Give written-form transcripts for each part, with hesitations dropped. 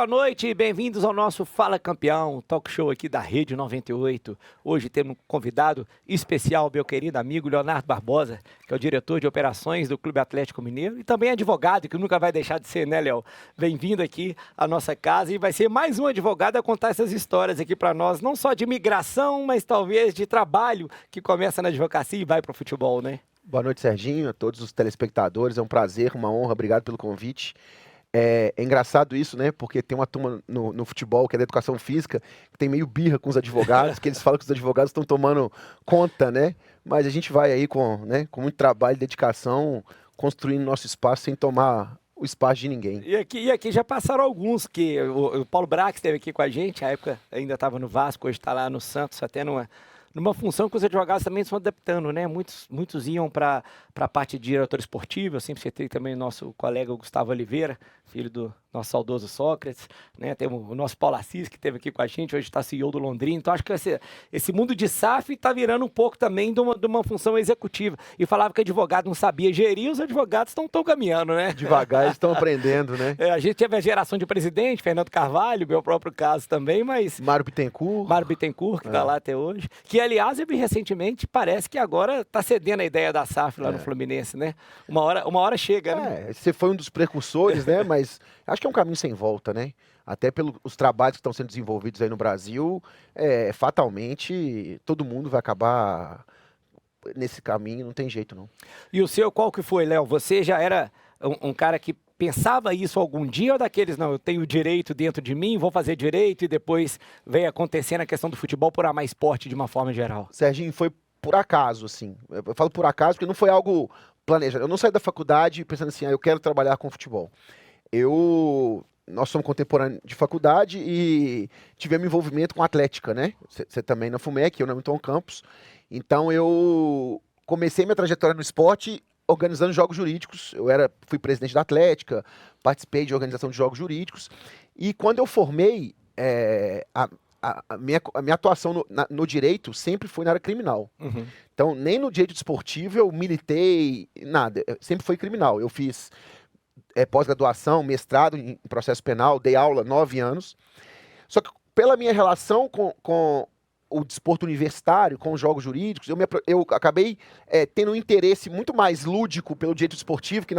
boa noite, bem-vindos ao nosso Fala Campeão, talk show aqui da Rede 98. Hoje temos um convidado especial, meu querido amigo Leonardo Barbosa, que é o diretor de operações do Clube Atlético Mineiro e também advogado, que nunca vai deixar de ser, né, Léo? Bem-vindo aqui à nossa casa e vai ser mais um advogado a contar essas histórias aqui para nós, não só de migração, mas talvez de trabalho que começa na advocacia e vai para o futebol, né? Boa noite, Serginho, a todos os telespectadores, é um prazer, uma honra, obrigado pelo convite. É engraçado isso, né? Porque tem uma turma no futebol, que é da educação física, que tem meio birra com os advogados, que eles falam que os advogados estão tomando conta, né? Mas a gente vai aí com muito trabalho e dedicação, construindo nosso espaço sem tomar o espaço de ninguém. E aqui já passaram alguns, que o Paulo Brax esteve aqui com a gente, na época ainda estava no Vasco, hoje está lá no Santos, até numa função que os advogados também estão adaptando, né? Muitos iam para a parte de diretor esportivo, eu sempre citei também o nosso colega Gustavo Oliveira, filho do nosso saudoso Sócrates, né? Temos o nosso Paulo Assis, que esteve aqui com a gente, hoje está CEO do Londrina, então acho que esse mundo de SAF está virando um pouco também de uma função executiva, e falava que advogado não sabia gerir, os advogados estão caminhando, né? Devagar eles estão aprendendo, né? A gente teve a geração de presidente, Fernando Carvalho, meu próprio caso também, mas... Mário Bittencourt, que está lá até hoje, que aliás, eu vi recentemente, parece que agora está cedendo a ideia da SAF lá no Fluminense, né? Uma hora chega, né? Você foi um dos precursores, né? Mas acho que é um caminho sem volta, né? Até pelos trabalhos que estão sendo desenvolvidos aí no Brasil, fatalmente todo mundo vai acabar nesse caminho, não tem jeito não. E o seu qual que foi, Léo? Você já era um cara que pensava isso algum dia ou daqueles, não, eu tenho direito dentro de mim, vou fazer direito e depois veio acontecendo a questão do futebol por amar esporte de uma forma geral? Serginho, foi por acaso, assim. Eu falo por acaso porque não foi algo planejado. Eu não saí da faculdade pensando assim, eu quero trabalhar com futebol. Nós somos contemporâneos de faculdade e tivemos envolvimento com atlética, né? Você também na FUMEC, eu na Milton Campos. Então eu comecei minha trajetória no esporte organizando jogos jurídicos. Fui presidente da Atlética, participei de organização de jogos jurídicos. E quando eu formei, a minha atuação no direito sempre foi na área criminal. Uhum. Então, nem no direito desportivo eu militei, nada. Sempre foi criminal. Eu fiz pós-graduação, mestrado em processo penal, dei aula 9 anos. Só que pela minha relação com o desporto universitário, com os jogos jurídicos, eu acabei tendo um interesse muito mais lúdico pelo direito desportivo, que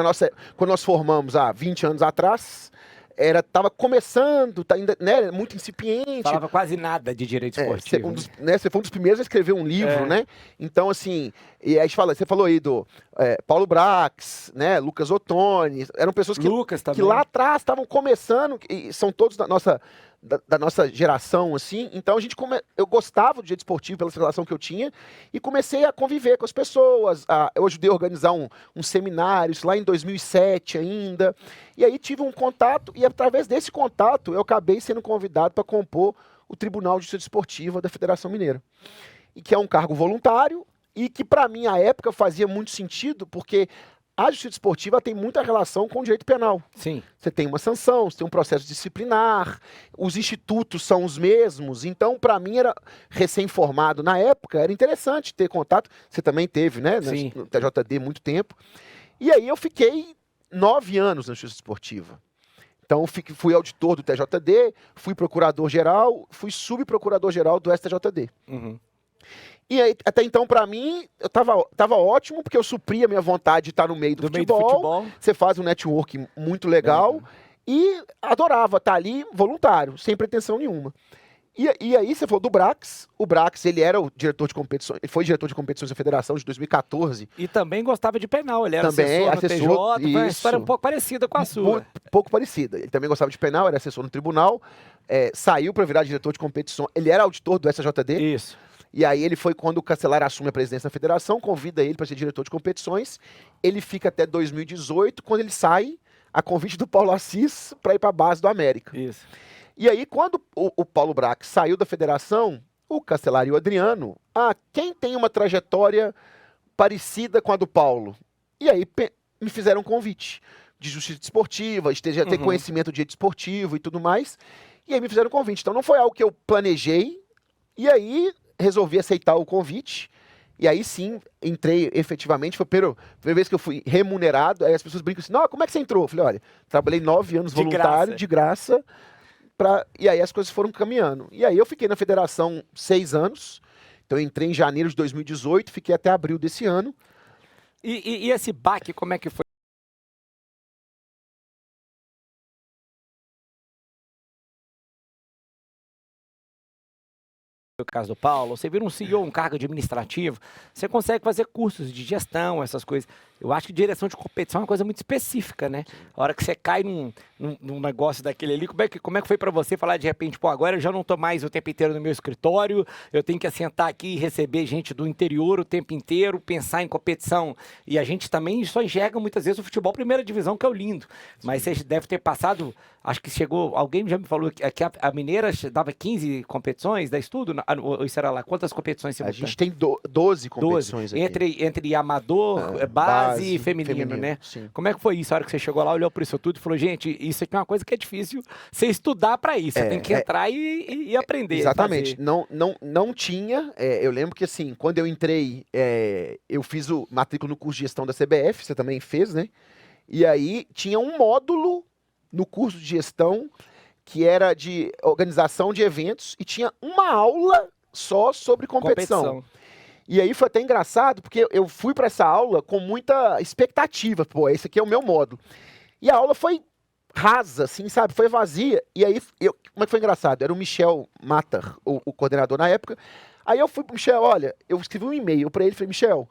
quando nós formamos há 20 anos atrás, estava começando, ainda, né, muito incipiente. Falava quase nada de direito esportivo. Você foi um dos primeiros a escrever um livro, né? Então, assim, e aí você falou aí do Paulo Brax, né, Lucas Ottoni, eram pessoas que lá atrás estavam começando, e são todos da nossa geração, assim. Então eu gostava do direito esportivo pela relação que eu tinha e comecei a conviver com as pessoas. Eu ajudei a organizar um seminário, isso lá em 2007 ainda. E aí tive um contato e através desse contato eu acabei sendo convidado para compor o Tribunal de Justiça Esportiva da Federação Mineira. E que é um cargo voluntário e que para mim à época fazia muito sentido porque a justiça esportiva tem muita relação com o direito penal. Sim. Você tem uma sanção, você tem um processo disciplinar, os institutos são os mesmos. Então, para mim, era recém-formado na época, era interessante ter contato. Você também teve, né? Sim. No TJD muito tempo. E aí eu fiquei 9 anos na justiça esportiva. Então, fui auditor do TJD, fui procurador-geral, fui subprocurador-geral do STJD. Uhum. E aí, até então, pra mim, eu tava ótimo, porque eu supria a minha vontade de estar no meio do futebol. Você faz um network muito legal. E adorava estar ali voluntário, sem pretensão nenhuma. E aí, você falou do Brax. O Brax, ele era o diretor de competições, ele foi diretor de competições da Federação de 2014. E também gostava de penal, ele era também, assessor no TJ, foi uma história um pouco parecida com a sua. Pouco parecida. Ele também gostava de penal, era assessor no tribunal, saiu para virar diretor de competições. Ele era auditor do SJD. Isso. E aí ele foi quando o Castelar assume a presidência da federação, convida ele para ser diretor de competições. Ele fica até 2018, quando ele sai, a convite do Paulo Assis, para ir para a base do América. Isso. E aí, quando o Paulo Brax saiu da federação, o Castelar e o Adriano, quem tem uma trajetória parecida com a do Paulo? E aí me fizeram um convite de justiça esportiva, de ter conhecimento de direito esportivo e tudo mais. E aí me fizeram um convite. Então não foi algo que eu planejei. E aí resolvi aceitar o convite, e aí sim, entrei efetivamente, foi a primeira vez que eu fui remunerado, aí as pessoas brincam assim, não, como é que você entrou? Eu falei, olha, trabalhei 9 anos voluntário, de graça, E aí as coisas foram caminhando. E aí eu fiquei na federação 6 anos, então eu entrei em janeiro de 2018, fiquei até abril desse ano. E esse baque, como é que foi? No caso do Paulo, você vira um CEO, um cargo administrativo, você consegue fazer cursos de gestão, essas coisas. Eu acho que direção de competição é uma coisa muito específica, né? A hora que você cai num negócio daquele ali, como é que foi para você falar de repente, pô, agora eu já não tô mais o tempo inteiro no meu escritório, eu tenho que assentar aqui e receber gente do interior o tempo inteiro, pensar em competição. E a gente também só enxerga muitas vezes o futebol primeira divisão, que é o lindo. Mas você deve ter passado, acho que chegou, alguém já me falou que a Mineira dava 15 competições, da estudo, ou isso era lá, quantas competições você A gente tem 12 competições 12, aqui. Entre amador, base e feminino, né? Sim. Como é que foi isso? A hora que você chegou lá, olhou para isso tudo e falou, gente, isso aqui é uma coisa que é difícil você estudar para isso, você tem que entrar e aprender. Exatamente. Não tinha, eu lembro que assim, quando eu entrei, eu fiz o matrícula no curso de gestão da CBF, você também fez, né? E aí tinha um módulo no curso de gestão que era de organização de eventos e tinha uma aula só sobre competição. E aí foi até engraçado, porque eu fui para essa aula com muita expectativa. Pô, esse aqui é o meu módulo. E a aula foi rasa, assim, sabe? Foi vazia. E aí, como é que foi engraçado? Era o Michel Matar, o coordenador na época. Aí eu fui pro Michel, olha, eu escrevi um e-mail para ele, falei, Michel,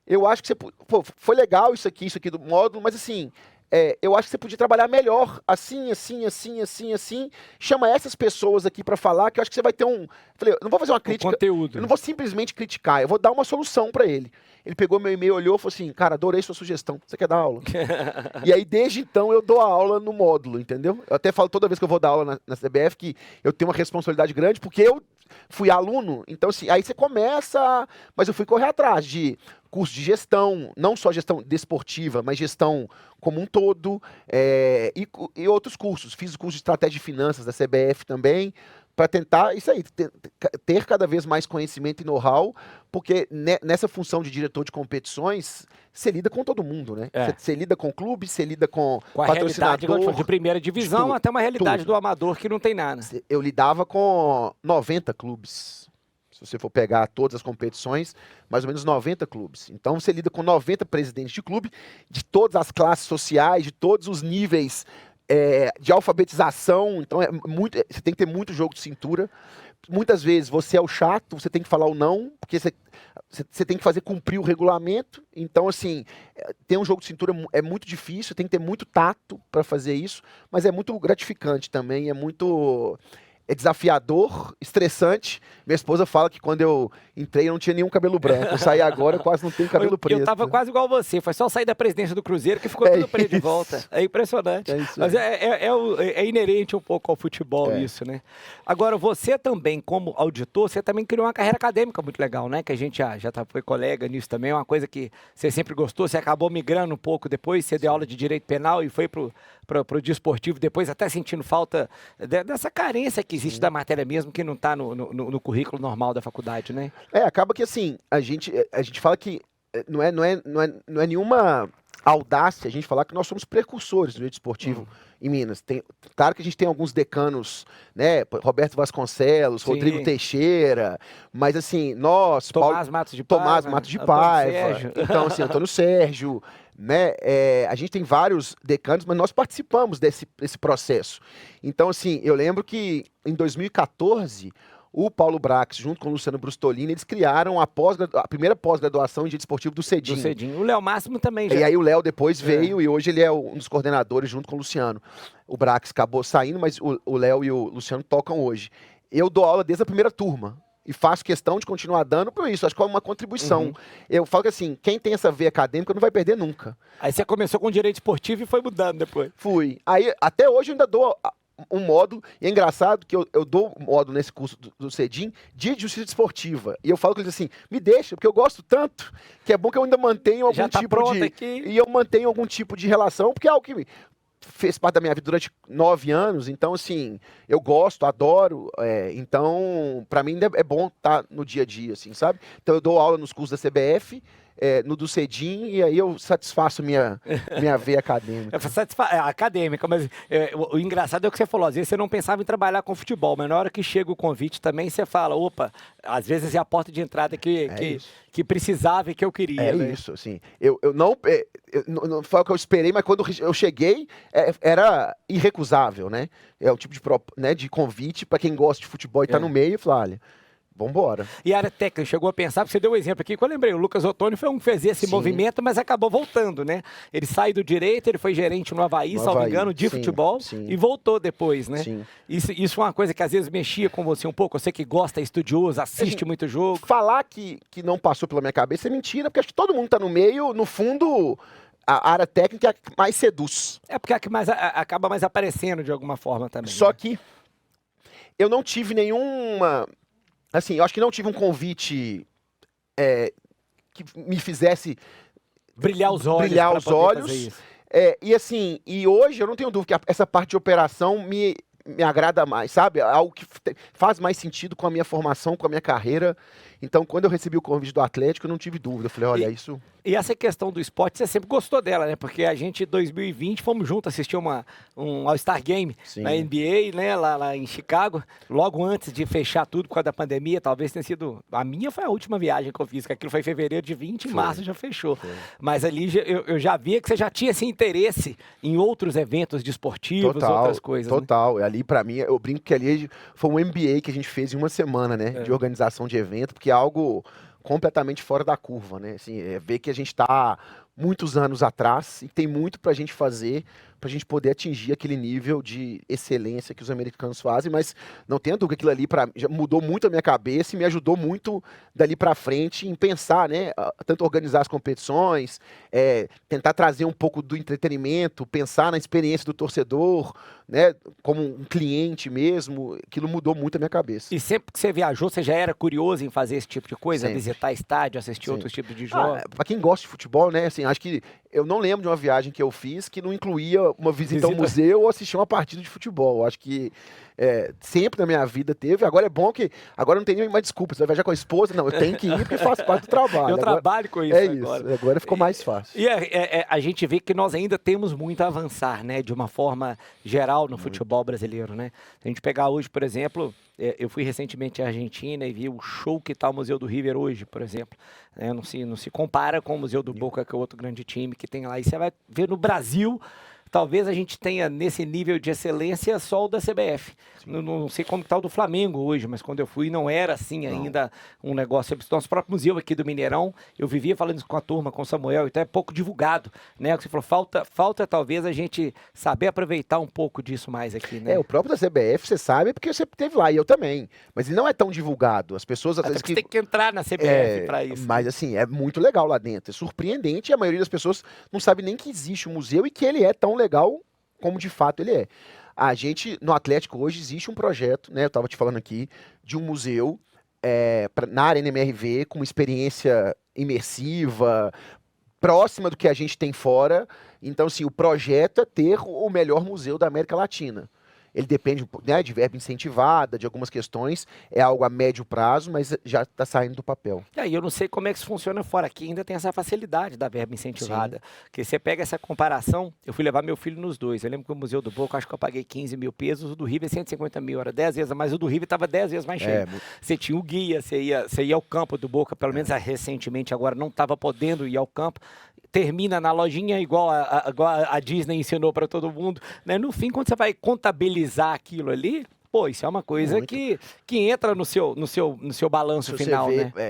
eu acho que você... Pô, foi legal isso aqui do módulo, mas assim... eu acho que você podia trabalhar melhor, assim. Chama essas pessoas aqui para falar, que eu acho que você vai ter um... Falei, eu não vou fazer uma crítica, conteúdo. Eu não vou simplesmente criticar, eu vou dar uma solução para ele. Ele pegou meu e-mail, olhou e falou assim, cara, adorei sua sugestão, você quer dar aula? E aí, desde então, eu dou a aula no módulo, entendeu? Eu até falo toda vez que eu vou dar aula na CBF que eu tenho uma responsabilidade grande, porque eu fui aluno, então assim, aí você começa... Mas eu fui correr atrás de curso de gestão, não só gestão desportiva, mas gestão como um todo, e outros cursos. Fiz o curso de estratégia de finanças da CBF também, para tentar, isso aí, ter cada vez mais conhecimento e know-how, porque nessa função de diretor de competições, você lida com todo mundo, né? Você lida com clube, você lida com patrocinador. De primeira divisão até uma realidade do amador que não tem nada. Eu lidava com 90 clubes. Se você for pegar todas as competições, mais ou menos 90 clubes. Então você lida com 90 presidentes de clube, de todas as classes sociais, de todos os níveis de alfabetização. Então você tem que ter muito jogo de cintura. Muitas vezes você é o chato, você tem que falar o não, porque você tem que fazer cumprir o regulamento. Então, assim, ter um jogo de cintura é muito difícil, tem que ter muito tato para fazer isso, mas é muito gratificante também, é desafiador, estressante. Minha esposa fala que quando eu entrei eu não tinha nenhum cabelo branco. Eu saí agora, eu quase não tenho cabelo preto. Eu tava quase igual você, foi só sair da presidência do Cruzeiro que ficou tudo preto de volta. É impressionante. Mas é inerente um pouco ao futebol isso, né? Agora, você também, como auditor, você também criou uma carreira acadêmica muito legal, né? Que a gente foi colega nisso também, é uma coisa que você sempre gostou, você acabou migrando um pouco depois, você deu aula de direito penal e foi pro desportivo, depois até sentindo falta dessa carência que existe da matéria mesmo, que não está no currículo normal da faculdade, né? Acaba que assim, a gente fala que não é nenhuma audácia a gente falar que nós somos precursores do direito esportivo em Minas. Claro que a gente tem alguns decanos, né? Roberto Vasconcelos, Sim. Rodrigo Teixeira, mas assim, nós... Tomás Matos de Paiva. Então, assim, Antônio Sérgio, né? A gente tem vários decanos, mas nós participamos desse processo. Então, assim, eu lembro que em 2014... o Paulo Brax, junto com o Luciano Brustolini, eles criaram a primeira pós-graduação em direito esportivo do Cedim. O Léo Máximo também já. E aí o Léo depois veio e hoje ele é um dos coordenadores junto com o Luciano. O Brax acabou saindo, mas o Léo e o Luciano tocam hoje. Eu dou aula desde a primeira turma. E faço questão de continuar dando por isso. Acho que é uma contribuição. Eu falo que assim, quem tem essa veia acadêmica não vai perder nunca. Aí você começou com direito esportivo e foi mudando depois. Fui. Aí até hoje eu ainda dou um módulo, e é engraçado que eu dou um módulo nesse curso do Cedim de justiça desportiva. E eu falo com eles assim, me deixa, porque eu gosto tanto, que é bom que eu ainda mantenha algum tipo de... Aqui. E eu mantenho algum tipo de relação, porque é algo que fez parte da minha vida durante 9 anos, então assim, eu gosto, adoro, então, pra mim ainda é bom estar no dia a dia, assim, sabe? Então eu dou aula nos cursos da CBF, no do Cedim, e aí eu satisfaço minha veia acadêmica. Acadêmica, mas o engraçado é o que você falou, às vezes você não pensava em trabalhar com futebol, mas na hora que chega o convite também, você fala, opa, às vezes é a porta de entrada que precisava e que eu queria. Né? Isso, assim, eu não foi o que eu esperei, mas quando eu cheguei, era irrecusável, né? É o tipo de convite para quem gosta de futebol e tá no meio, e fala, olha, vambora. E a área técnica chegou a pensar, porque você deu um exemplo aqui, que eu lembrei, o Lucas Ottoni foi um que fez esse movimento, mas acabou voltando, né? Ele saiu do direito, ele foi gerente no Havaí, salvo engano, de futebol, e voltou depois, né? Sim. Isso é uma coisa que às vezes mexia com você um pouco, você que gosta, é estudioso, assiste muito jogo. Falar que não passou pela minha cabeça é mentira, porque acho que todo mundo tá no meio, no fundo, a área técnica é a que mais seduz. É porque é a que acaba mais aparecendo de alguma forma também. Só que eu não tive nenhuma... Assim, eu acho que não tive um convite que me fizesse brilhar os olhos. E assim, hoje eu não tenho dúvida que essa parte de operação me agrada mais, sabe? Algo que faz mais sentido com a minha formação, com a minha carreira. Então, quando eu recebi o convite do Atlético, eu não tive dúvida. Eu falei, olha, isso... E essa questão do esporte, você sempre gostou dela, né? Porque a gente, em 2020, fomos juntos assistir um All-Star Game na NBA, né? Lá em Chicago, logo antes de fechar tudo por causa da pandemia. Talvez tenha sido... A minha foi a última viagem que eu fiz, que aquilo foi em fevereiro de 20, em março já fechou. Mas ali eu já via que você já tinha esse interesse em outros eventos desportivos, outras coisas. Total. Né? Ali, pra mim, eu brinco que ali foi um MBA que a gente fez em uma semana, né? De organização de evento, porque é algo completamente fora da curva, né? Assim, ver que a gente está muitos anos atrás e tem muito para a gente fazer para a gente poder atingir aquele nível de excelência que os americanos fazem, mas não tenho dúvida que aquilo ali já mudou muito a minha cabeça e me ajudou muito dali para frente em pensar, né? Tanto organizar as competições, tentar trazer um pouco do entretenimento, pensar na experiência do torcedor, né? Como um cliente mesmo, aquilo mudou muito a minha cabeça. E sempre que você viajou, você já era curioso em fazer esse tipo de coisa? Sempre. Visitar estádio, assistir outros tipos de jogos? Para quem gosta de futebol, né? Assim, acho que eu não lembro de uma viagem que eu fiz que não incluía uma visita ao museu ou assistir uma partida de futebol. Acho que sempre na minha vida teve. Agora é bom que... Agora não tem nem mais desculpa. Você vai viajar com a esposa? Não, eu tenho que ir porque faz parte do trabalho. Eu trabalho com isso agora. Isso. Agora ficou mais fácil. E a gente vê que nós ainda temos muito a avançar, né? De uma forma geral no futebol brasileiro, né? Se a gente pegar hoje, por exemplo... Eu fui recentemente à Argentina e vi o show que está o Museu do River hoje, por exemplo. Não se compara com o Museu do Boca, que é outro grande time que tem lá. E você vai ver no Brasil, talvez a gente tenha nesse nível de excelência só o da CBF. Não sei como está o do Flamengo hoje, mas quando eu fui não era assim ainda um negócio. Nosso próprio museu aqui do Mineirão, eu vivia falando isso com a turma, com o Samuel, então é pouco divulgado, né? Você falou, falta talvez a gente saber aproveitar um pouco disso mais aqui, né? O próprio da CBF, você sabe, porque você esteve lá, e eu também. Mas ele não é tão divulgado. As pessoas... Até porque você tem que entrar na CBF para isso. Mas assim, é muito legal lá dentro. É surpreendente e a maioria das pessoas não sabe nem que existe um museu e que ele é tão legal como de fato ele é. A gente, no Atlético hoje, existe um projeto, né? Eu estava te falando aqui, de um museu na Arena MRV, com uma experiência imersiva, próxima do que a gente tem fora. Então, assim, o projeto é ter o melhor museu da América Latina. Ele depende, né, de verba incentivada, de algumas questões. É algo a médio prazo, mas já está saindo do papel. E eu não sei como é que isso funciona fora. Aqui ainda tem essa facilidade da verba incentivada. Porque você pega essa comparação, eu fui levar meu filho nos dois. Eu lembro que o Museu do Boca, acho que eu paguei 15 mil pesos, o do River 150 mil, era 10 vezes, mas o do River estava 10 vezes mais cheio. Você tinha o guia, você ia ao campo do Boca, pelo menos recentemente agora não estava podendo ir ao campo. Termina na lojinha igual a Disney ensinou para todo mundo, né? No fim, quando você vai contabilizar aquilo ali, isso é uma coisa que entra no seu balanço final,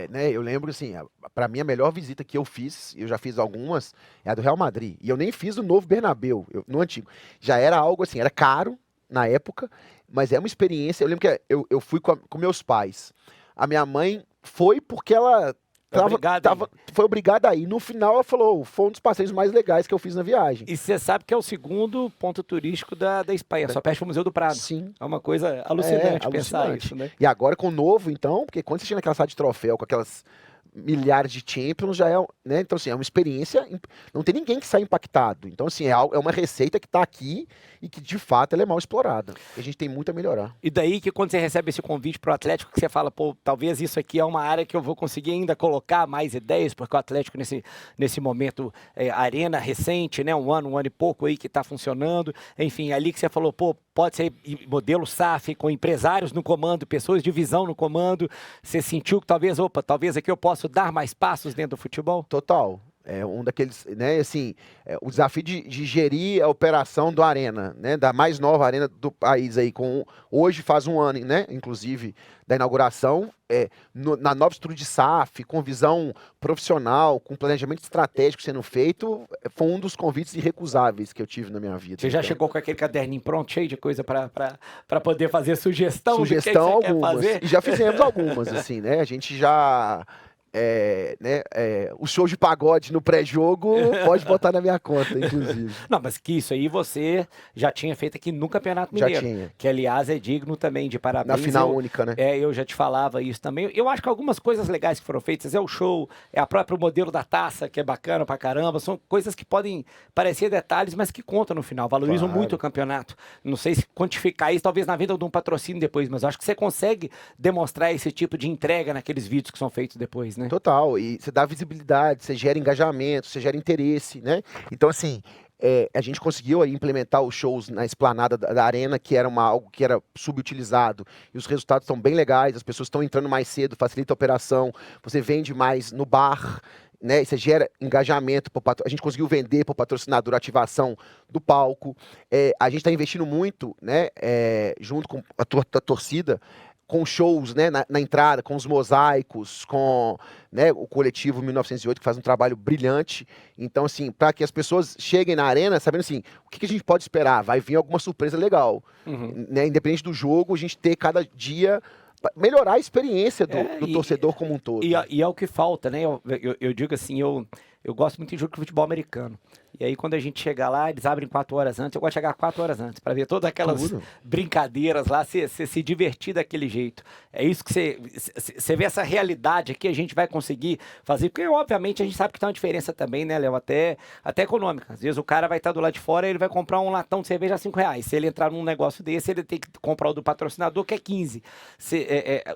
né? Eu lembro assim, para mim a melhor visita que eu fiz, eu já fiz algumas, é a do Real Madrid. E eu nem fiz o novo Bernabéu, no antigo. Já era algo assim, era caro na época, mas é uma experiência. Eu lembro que eu fui com meus pais. A minha mãe foi porque ela... foi obrigada a ir. No final, ela falou, foi um dos passeios mais legais que eu fiz na viagem. E você sabe que é o segundo ponto turístico da Espanha, só perde para o Museu do Prado. Sim. É uma coisa alucinante pensar isso, né? E agora com o novo, então, porque quando você chega naquela sala de troféu, com aquelas milhares de Champions, já é, né? Então, assim, é uma experiência, não tem ninguém que sai impactado. Então, assim, é uma receita que está aqui e que, de fato, ela é mal explorada. A gente tem muito a melhorar. E daí que quando você recebe esse convite para o Atlético, que você fala, pô, talvez isso aqui é uma área que eu vou conseguir ainda colocar mais ideias, porque o Atlético nesse momento, arena recente, né, um ano e pouco aí que está funcionando, enfim, ali que você falou, pô, pode ser modelo SAF, com empresários no comando, pessoas de visão no comando, você sentiu que talvez aqui eu possa dar mais passos dentro do futebol? Total. É um daqueles, né, assim, o desafio de gerir a operação do Arena, né, da mais nova arena do país aí, hoje faz um ano, né, inclusive, da inauguração, na nova estrutura de SAF, com visão profissional, com planejamento estratégico sendo feito, foi um dos convites irrecusáveis que eu tive na minha vida. Você já chegou com aquele caderninho pronto, cheio de coisa para poder fazer sugestão? Sugestão do que algumas, você quer fazer? e já fizemos algumas, assim, né, a gente já... o show de pagode no pré-jogo pode botar na minha conta, inclusive. Não, mas que isso aí você já tinha feito aqui no Campeonato Mineiro. Já tinha. Que, aliás, é digno também de parabéns. Na final única, né? Eu já te falava isso também. Eu acho que algumas coisas legais que foram feitas é o show, é a própria modelo da taça, que é bacana pra caramba. São coisas que podem parecer detalhes, mas que contam no final. Valorizam muito o campeonato. Não sei se quantificar isso, talvez na venda de um patrocínio depois, mas eu acho que você consegue demonstrar esse tipo de entrega naqueles vídeos que são feitos depois, né? Total, e você dá visibilidade, você gera engajamento, você gera interesse, né? Então, assim, a gente conseguiu aí implementar os shows na esplanada da arena, que era algo que era subutilizado, e os resultados estão bem legais, as pessoas estão entrando mais cedo, facilita a operação, você vende mais no bar, né? Você gera engajamento, a gente conseguiu vender para o patrocinador a ativação do palco, a gente está investindo muito, né? Junto com a torcida, com shows, né, na entrada, com os mosaicos, com, né, o coletivo 1908, que faz um trabalho brilhante. Então, assim, para que as pessoas cheguem na arena sabendo assim, o que a gente pode esperar? Vai vir alguma surpresa legal. Né? Independente do jogo, a gente ter cada dia... melhorar a experiência do torcedor como um todo. E é o que falta, né? Eu digo assim, eu gosto muito de jogo de futebol americano. E aí, quando a gente chega lá, eles abrem 4 horas antes. Eu gosto de chegar 4 horas antes, para ver todas aquelas brincadeiras lá, você se divertir daquele jeito. É isso que você vê essa realidade aqui, a gente vai conseguir fazer. Porque, obviamente, a gente sabe que tem uma diferença também, né, Léo? Até econômica. Às vezes o cara vai estar do lado de fora e ele vai comprar um latão de cerveja a R$5. Se ele entrar num negócio desse, ele tem que comprar o do patrocinador, que é 15.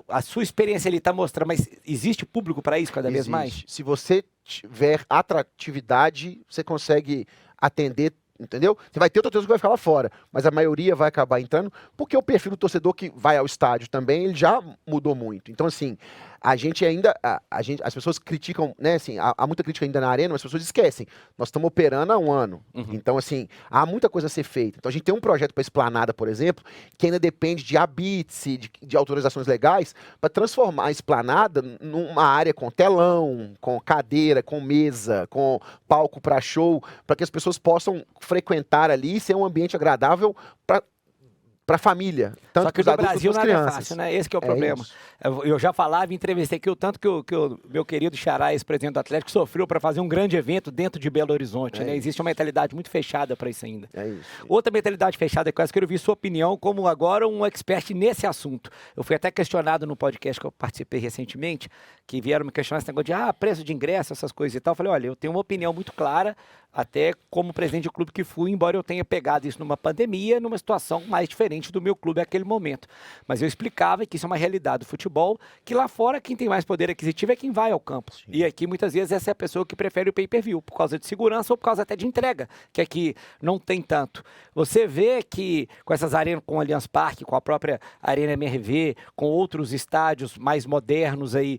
A sua experiência ele está mostrando, mas existe público para isso cada vez mais? Se você tiver atratividade, você consegue atender, entendeu? Você vai ter outro torcedor que vai ficar lá fora, mas a maioria vai acabar entrando, porque o perfil do torcedor que vai ao estádio também, ele já mudou muito. Então, assim, a gente ainda, as pessoas criticam, né, assim, há muita crítica ainda na arena, mas as pessoas esquecem. Nós estamos operando há um ano. Então, assim, há muita coisa a ser feita. Então, a gente tem um projeto para Esplanada, por exemplo, que ainda depende de habits, de autorizações legais, para transformar a Esplanada numa área com telão, com cadeira, com mesa, com palco para show, para que as pessoas possam frequentar ali e ser um ambiente agradável para a família. Tanto só que no Brasil nada é fácil, né? Esse que é o problema. Eu já falava, entrevistei aqui o tanto que o meu querido Xará, ex-presidente do Atlético, sofreu para fazer um grande evento dentro de Belo Horizonte, né? Existe uma mentalidade muito fechada para isso ainda. Outra mentalidade fechada, que eu quero ouvir sua opinião como agora um expert nesse assunto. Eu fui até questionado no podcast que eu participei recentemente, que vieram me questionar esse negócio de preço de ingresso, essas coisas e tal. Eu falei, olha, eu tenho uma opinião muito clara, até como presidente de clube que fui, embora eu tenha pegado isso numa pandemia, numa situação mais diferente do meu clube naquele momento. Mas eu explicava que isso é uma realidade do futebol, que lá fora quem tem mais poder aquisitivo é quem vai ao campo. Sim. E aqui muitas vezes essa é a pessoa que prefere o pay-per-view, por causa de segurança ou por causa até de entrega, que aqui não tem tanto. Você vê que com essas arenas, com o Allianz Parque, com a própria Arena MRV, com outros estádios mais modernos aí,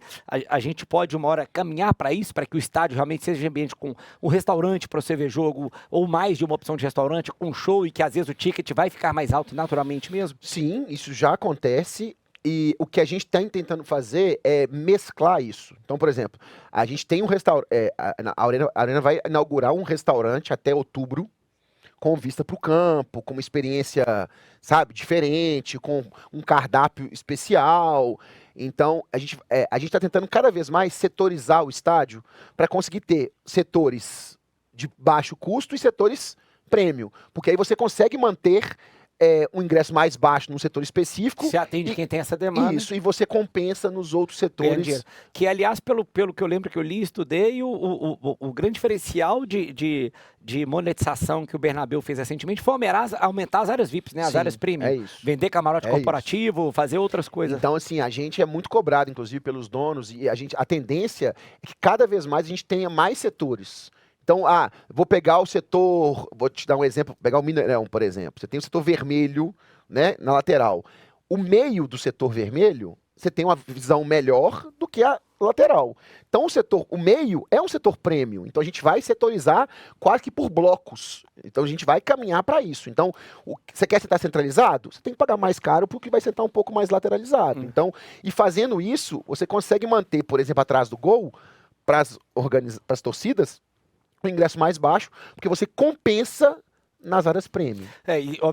a gente pode uma hora caminhar para isso, para que o estádio realmente seja um ambiente com um restaurante para você ver jogo, ou mais de uma opção de restaurante, com show, e que às vezes o ticket vai ficar mais alto naturalmente mesmo? Sim, isso já acontece, e o que a gente está tentando fazer é mesclar isso. Então, por exemplo, a gente tem um restaurante, a Arena vai inaugurar um restaurante até outubro, com vista para o campo, com uma experiência, sabe, diferente, com um cardápio especial. Então, a gente está tentando cada vez mais setorizar o estádio para conseguir ter setores de baixo custo e setores premium, porque aí você consegue manter um ingresso mais baixo num setor específico. Você atende quem tem essa demanda. Isso, e você compensa nos outros setores. Que, aliás, pelo que eu lembro que eu li e estudei, o grande diferencial de monetização que o Bernabéu fez recentemente foi aumentar as áreas VIPs, né? As áreas premium. É isso. Vender camarote corporativo, fazer outras coisas. Então, assim, a gente é muito cobrado, inclusive, pelos donos, e a tendência é que cada vez mais a gente tenha mais setores. Então, vou pegar o setor, vou te dar um exemplo, pegar o Mineirão, por exemplo. Você tem o setor vermelho, né, na lateral. O meio do setor vermelho, você tem uma visão melhor do que a lateral. Então, o meio é um setor premium. Então, a gente vai setorizar quase que por blocos. Então, a gente vai caminhar para isso. Então, você quer sentar centralizado? Você tem que pagar mais caro porque vai sentar um pouco mais lateralizado. Então, e fazendo isso, você consegue manter, por exemplo, atrás do gol, para as torcidas, o ingresso mais baixo, porque você compensa nas áreas premium.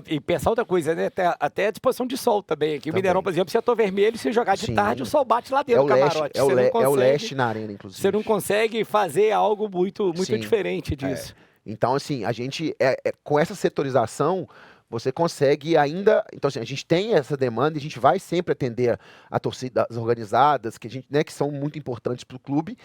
E pensar outra coisa, né? Até a disposição de sol também. Aqui o Mineirão, por exemplo, se eu tô vermelho, se jogar de tarde, o sol bate lá dentro do camarote. É o leste na arena, inclusive. Você não consegue fazer algo muito diferente disso. Então, assim, a gente, com essa setorização, você consegue ainda... Então, assim, a gente tem essa demanda e a gente vai sempre atender a torcida, as organizadas, que são muito importantes para o clube,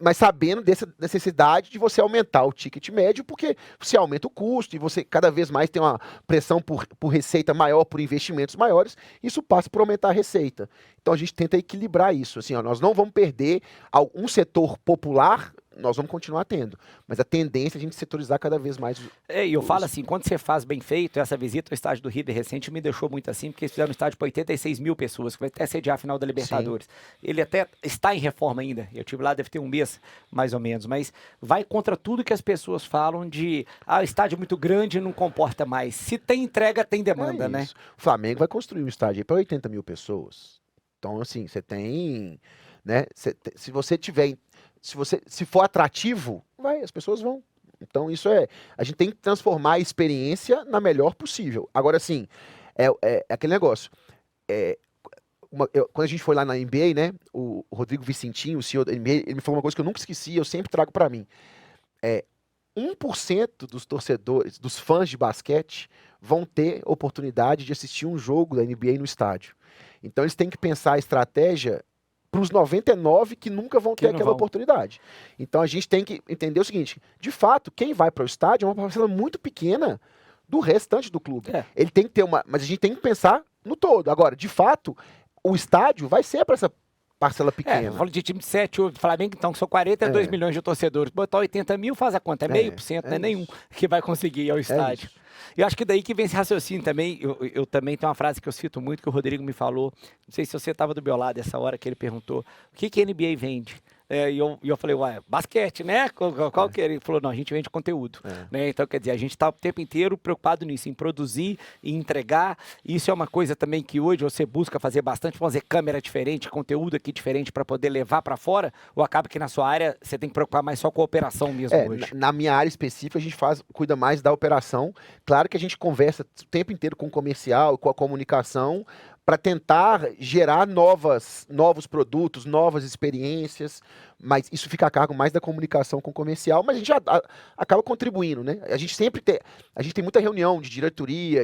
mas sabendo dessa necessidade de você aumentar o ticket médio, porque você aumenta o custo e você cada vez mais tem uma pressão por receita maior, por investimentos maiores, isso passa por aumentar a receita. Então, a gente tenta equilibrar isso. Assim, nós não vamos perder um setor popular, nós vamos continuar tendo. Mas a tendência é a gente setorizar cada vez mais. E eu falo assim, quando você faz bem feito, essa visita ao estádio do River recente me deixou muito assim, porque eles fizeram um estádio para 86 mil pessoas, que vai até sediar a final da Libertadores. Sim. Ele até está em reforma ainda. Eu estive lá, deve ter um mês, mais ou menos. Mas vai contra tudo que as pessoas falam de o estádio é muito grande e não comporta mais. Se tem entrega, tem demanda, né? O Flamengo vai construir um estádio para 80 mil pessoas. Então, assim, você tem... né? Se você tiver... Se for atrativo, as pessoas vão. Então, a gente tem que transformar a experiência na melhor possível. Agora, assim, é aquele negócio. Quando a gente foi lá na NBA, né, o Rodrigo Vicentinho, o CEO da NBA, ele me falou uma coisa que eu nunca esqueci, eu sempre trago para mim. 1% dos torcedores, dos fãs de basquete, vão ter oportunidade de assistir um jogo da NBA no estádio. Então, eles têm que pensar a estratégia para os 99 que nunca vão ter aquela oportunidade. Então a gente tem que entender o seguinte, de fato, quem vai para o estádio é uma parcela muito pequena do restante do clube. Ele tem que ter mas a gente tem que pensar no todo. Agora, de fato, o estádio vai ser para essa parcela pequena. Falo de time de 7, o Flamengo, então, que são 42 milhões de torcedores. Botar 80 mil, faz a conta, é 0,5%, não é nenhum que vai conseguir ir ao estádio. E eu acho que daí que vem esse raciocínio também. Eu também tenho uma frase que eu cito muito, que o Rodrigo me falou. Não sei se você estava do meu lado essa hora que ele perguntou: o que a NBA vende? E eu falei, basquete, né? Qual que era? Ele falou, não, a gente vende conteúdo. Né? Então, quer dizer, a gente está o tempo inteiro preocupado nisso, em produzir e entregar. Isso é uma coisa também que hoje você busca fazer bastante, fazer câmera diferente, conteúdo aqui diferente para poder levar para fora, ou acaba que na sua área você tem que preocupar mais só com a operação mesmo hoje? Na minha área específica, a gente cuida mais da operação. Claro que a gente conversa o tempo inteiro com o comercial, com a comunicação, para tentar gerar novos produtos, novas experiências, mas isso fica a cargo mais da comunicação com o comercial, mas a gente acaba contribuindo, né? A gente tem muita reunião de diretoria,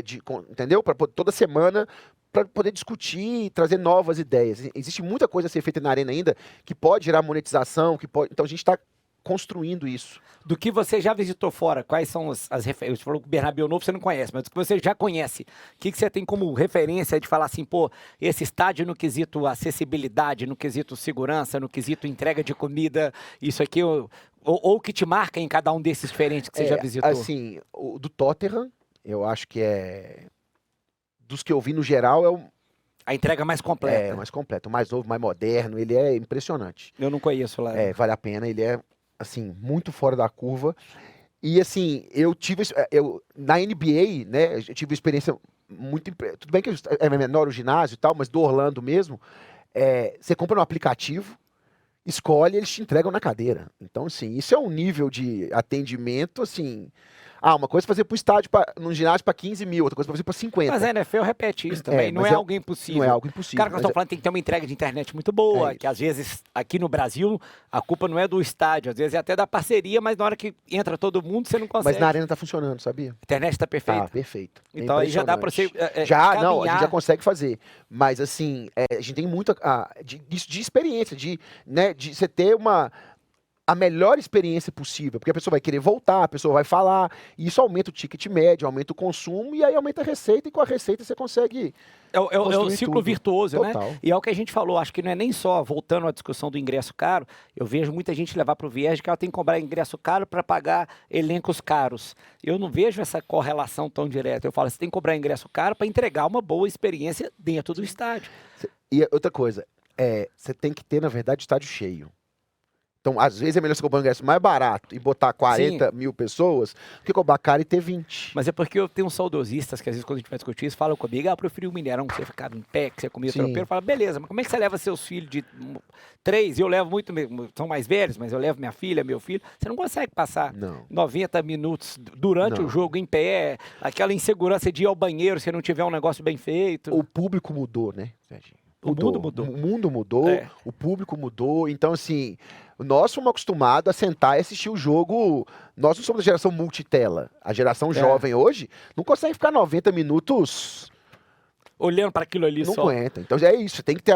entendeu? Toda semana, para poder discutir e trazer novas ideias. Existe muita coisa a ser feita na arena ainda que pode gerar monetização, então a gente está construindo isso. Do que você já visitou fora, quais são as referências? Você falou que o Bernabéu Novo você não conhece, mas do que você já conhece, o que você tem como referência de falar assim, esse estádio no quesito acessibilidade, no quesito segurança, no quesito entrega de comida, isso aqui, ou que te marca em cada um desses diferentes que você já visitou? Assim, o do Tottenham, eu acho que dos que eu vi no geral, a entrega mais completa. Mais completa, mais novo, mais moderno, ele é impressionante. Eu não conheço lá. Vale a pena, ele é assim, muito fora da curva. E assim, na NBA, né, eu tive uma experiência muito... Tudo bem que é menor o ginásio e tal, mas do Orlando mesmo, você compra no aplicativo, escolhe, eles te entregam na cadeira. Então, assim, isso é um nível de atendimento, assim, uma coisa é fazer pro estádio, num ginásio para 15 mil, outra coisa é fazer para 50. Mas a NFL repete isso também, não é algo impossível. Não é algo impossível. Cara, que nós estamos falando tem que ter uma entrega de internet muito boa, que às vezes aqui no Brasil a culpa não é do estádio, às vezes é até da parceria, mas na hora que entra todo mundo você não consegue. Mas na arena tá funcionando, sabia? A internet tá perfeita? Tá, perfeito. Então aí já dá para você não, a gente já consegue fazer. Mas assim, a gente tem muito de experiência, de você ter a melhor experiência possível, porque a pessoa vai querer voltar, a pessoa vai falar, e isso aumenta o ticket médio, aumenta o consumo, e aí aumenta a receita, e com a receita você consegue... É o ciclo virtuoso, Total. né? E é o que a gente falou, acho que não é nem só, voltando à discussão do ingresso caro, eu vejo muita gente levar para o viés de que ela tem que comprar ingresso caro para pagar elencos caros. Eu não vejo essa correlação tão direta. Eu falo, você tem que comprar ingresso caro para entregar uma boa experiência dentro do estádio. E outra coisa, você tem que ter, na verdade, estádio cheio. Então, às vezes é melhor você comprar um ingresso mais barato e botar 40 mil pessoas do que comprar caro e ter 20. Mas é porque eu tenho uns saudosistas que às vezes quando a gente vai discutir isso, falam comigo, eu preferi o Mineirão que você ficava em pé, que você comia tropeiro. Fala, beleza, mas como é que você leva seus filhos de 3? E eu levo muito, são mais velhos, mas eu levo minha filha, meu filho. Você não consegue passar 90 minutos durante o jogo em pé, aquela insegurança de ir ao banheiro se não tiver um negócio bem feito. O público mudou, né, Serginho? O mundo mudou. O mundo mudou, o público mudou. Então, assim, nós fomos acostumados a sentar e assistir o jogo. Nós não somos a geração multitela. A geração jovem hoje não consegue ficar 90 minutos... olhando para aquilo ali não só. Não aguenta. Então é isso. Você tem que ter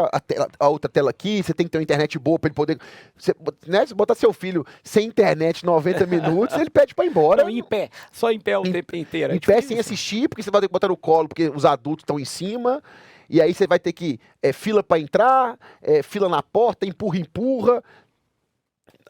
a outra tela aqui, você tem que ter uma internet boa para ele poder... Se botar seu filho sem internet 90 minutos, ele pede para ir embora. Não, em pé. Só em pé o tempo inteiro. Em pé sem assistir, porque você vai ter que botar no colo, porque os adultos estão em cima... E aí você vai ter que fila para entrar, fila na porta, empurra.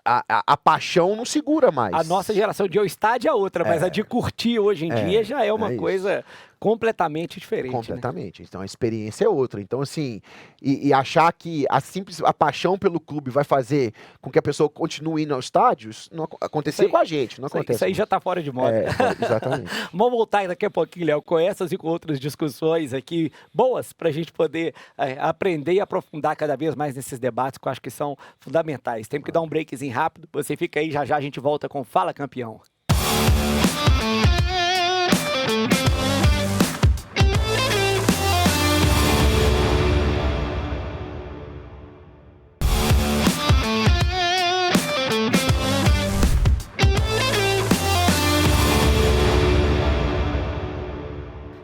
A paixão não segura mais. A nossa geração de ir ao estádio é outra, mas a de curtir hoje em dia já é uma coisa completamente diferente. Completamente. Né? Então a experiência é outra. Então, assim, e achar que a paixão pelo clube vai fazer com que a pessoa continue indo aos estádios, não acontecia com a gente. Não acontece. Isso aí já está fora de moda. Exatamente. Vamos voltar daqui a pouquinho, Léo, com essas e com outras discussões aqui boas para a gente poder aprender e aprofundar cada vez mais nesses debates que eu acho que são fundamentais. Temos que dar um breakzinho rápido. Você fica aí, já a gente volta com Fala Campeão.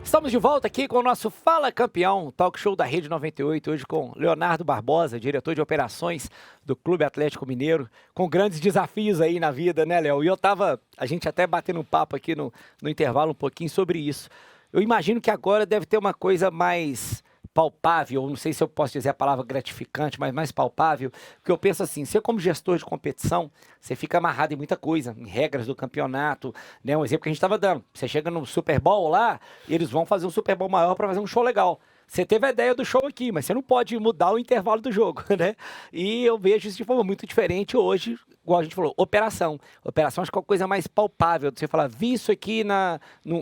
Estamos de volta aqui com o nosso Fala Campeão, talk show da Rede 98, hoje com Leonardo Barbosa, diretor de operações do Clube Atlético Mineiro, com grandes desafios aí na vida, né, Léo? E a gente até batendo um papo aqui no intervalo um pouquinho sobre isso. Eu imagino que agora deve ter uma coisa mais palpável, não sei se eu posso dizer a palavra gratificante, mas mais palpável, porque eu penso assim, você como gestor de competição, você fica amarrado em muita coisa, em regras do campeonato, né? Um exemplo que a gente estava dando, você chega no Super Bowl lá, e eles vão fazer um Super Bowl maior para fazer um show legal. Você teve a ideia do show aqui, mas você não pode mudar o intervalo do jogo, né? E eu vejo isso de forma muito diferente hoje, igual a gente falou, operação. Operação acho que é uma coisa mais palpável, você falar, vi isso aqui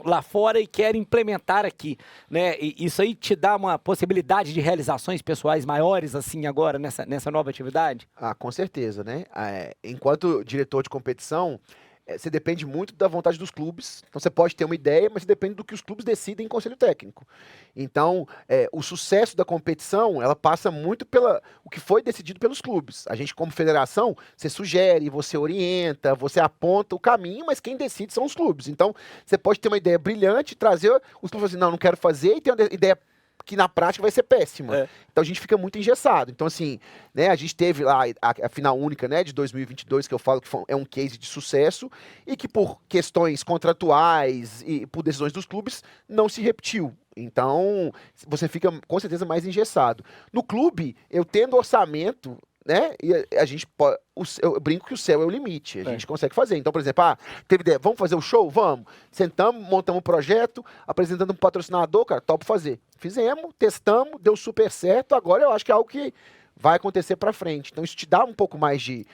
lá fora e quero implementar aqui, né? E isso aí te dá uma possibilidade de realizações pessoais maiores, assim, agora, nessa nova atividade? Com certeza, né? Enquanto diretor de competição, você depende muito da vontade dos clubes. Então você pode ter uma ideia, mas depende do que os clubes decidem em conselho técnico. Então, o sucesso da competição, ela passa muito o que foi decidido pelos clubes. A gente, como federação, você sugere, você orienta, você aponta o caminho, mas quem decide são os clubes. Então, você pode ter uma ideia brilhante, trazer os clubes assim, não quero fazer, e ter uma ideia que na prática vai ser péssima. Então a gente fica muito engessado. Então assim, né, a gente teve lá a final única, né, de 2022, que eu falo que é um case de sucesso e que por questões contratuais e por decisões dos clubes não se repetiu. Então você fica com certeza mais engessado. No clube, eu tendo orçamento, né? E a gente pode, eu brinco que o céu é o limite, a gente consegue fazer. Então, por exemplo, teve ideia, vamos fazer o show? Vamos. Sentamos, montamos um projeto, apresentando um patrocinador, cara, topo fazer. Fizemos, testamos, deu super certo, agora eu acho que é algo que vai acontecer pra frente. Então, isso te dá um pouco mais de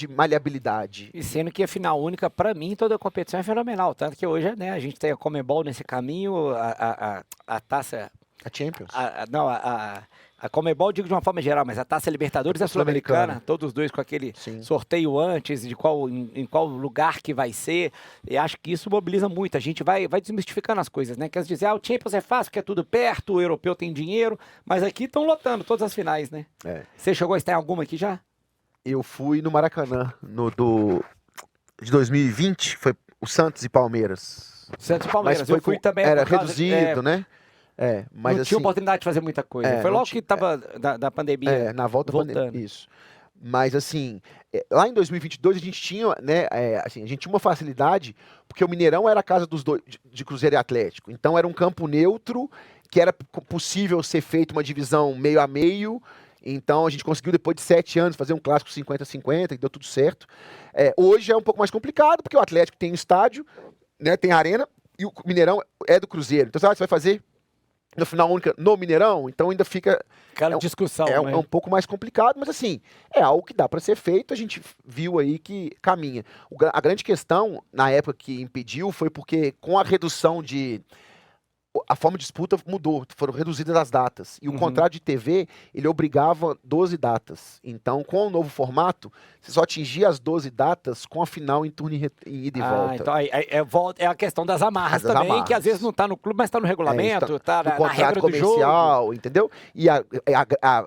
maleabilidade. E sendo que a final única, para mim, toda a competição é fenomenal. Tanto que hoje, né, a gente tem a Conmebol nesse caminho, a taça... A Champions? A a Conmebol, digo de uma forma geral, mas a Taça Libertadores e a Sul-Americana, todos os dois com aquele sorteio antes, de em qual lugar que vai ser, e acho que isso mobiliza muito, a gente vai desmistificando as coisas, né? Quer dizer, o Champions é fácil, porque é tudo perto, o europeu tem dinheiro, mas aqui estão lotando todas as finais, né? Você chegou a estar em alguma aqui já? Eu fui no Maracanã, de 2020, foi o Santos e Palmeiras. Santos e Palmeiras, eu fui também. Era reduzido, né? Mas não assim, tinha oportunidade de fazer muita coisa. Foi logo que estava da pandemia. Na volta da pandemia. Isso. Mas assim, lá em 2022 a gente tinha, né? Assim, a gente tinha uma facilidade, porque o Mineirão era a casa dos dois, de Cruzeiro e Atlético. Então era um campo neutro, que era possível ser feito uma divisão meio a meio. Então a gente conseguiu, depois de 7 anos, fazer um clássico 50-50 e deu tudo certo. Hoje é um pouco mais complicado, porque o Atlético tem um estádio, né, tem a arena, e o Mineirão é do Cruzeiro. Então você vai fazer no final única no Mineirão, então ainda fica... Aquela discussão, né? É um pouco mais complicado, mas assim, é algo que dá para ser feito, a gente viu aí que caminha. A grande questão, na época que impediu, foi porque com a redução a forma de disputa mudou, foram reduzidas as datas. E o contrato de TV, ele obrigava 12 datas. Então, com o novo formato, você só atingia as 12 datas com a final em turno em ida e volta. Então é a questão das amarras também, que às vezes não está no clube, mas está no regulamento, está no contrato comercial, entendeu? E a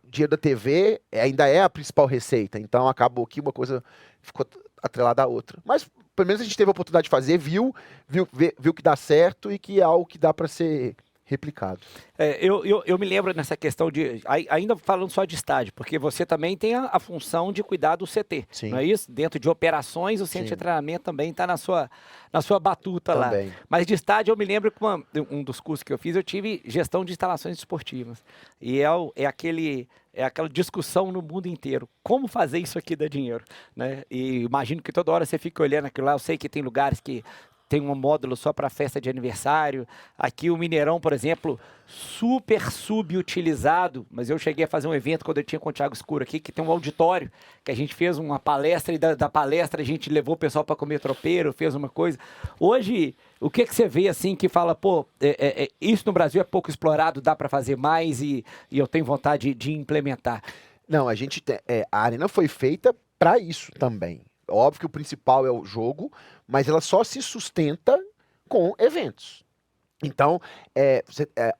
dinheiro da TV ainda é a principal receita. Então, acabou que uma coisa ficou atrelada à outra. Mas pelo menos a gente teve a oportunidade de fazer, viu que dá certo e que é algo que dá para ser replicado. Eu me lembro nessa questão de, ainda falando só de estádio, porque você também tem a função de cuidar do CT, não é isso? Dentro de operações, o centro de treinamento também está na sua batuta também. Lá. Mas de estádio eu me lembro que um dos cursos que eu fiz, eu tive gestão de instalações esportivas. E é aquela discussão no mundo inteiro. Como fazer isso aqui dar dinheiro? Né? E imagino que toda hora você fica olhando aquilo lá. Eu sei que tem lugares que tem um módulo só para festa de aniversário. Aqui o Mineirão, por exemplo, super subutilizado, mas eu cheguei a fazer um evento quando eu tinha com o Thiago Escuro aqui, que tem um auditório, que a gente fez uma palestra, e da palestra a gente levou o pessoal para comer tropeiro, fez uma coisa. Hoje, o que você vê assim que fala, pô, isso no Brasil é pouco explorado, dá para fazer mais e eu tenho vontade de implementar? Não, a gente a arena foi feita para isso também. Óbvio que o principal é o jogo, mas ela só se sustenta com eventos. Então,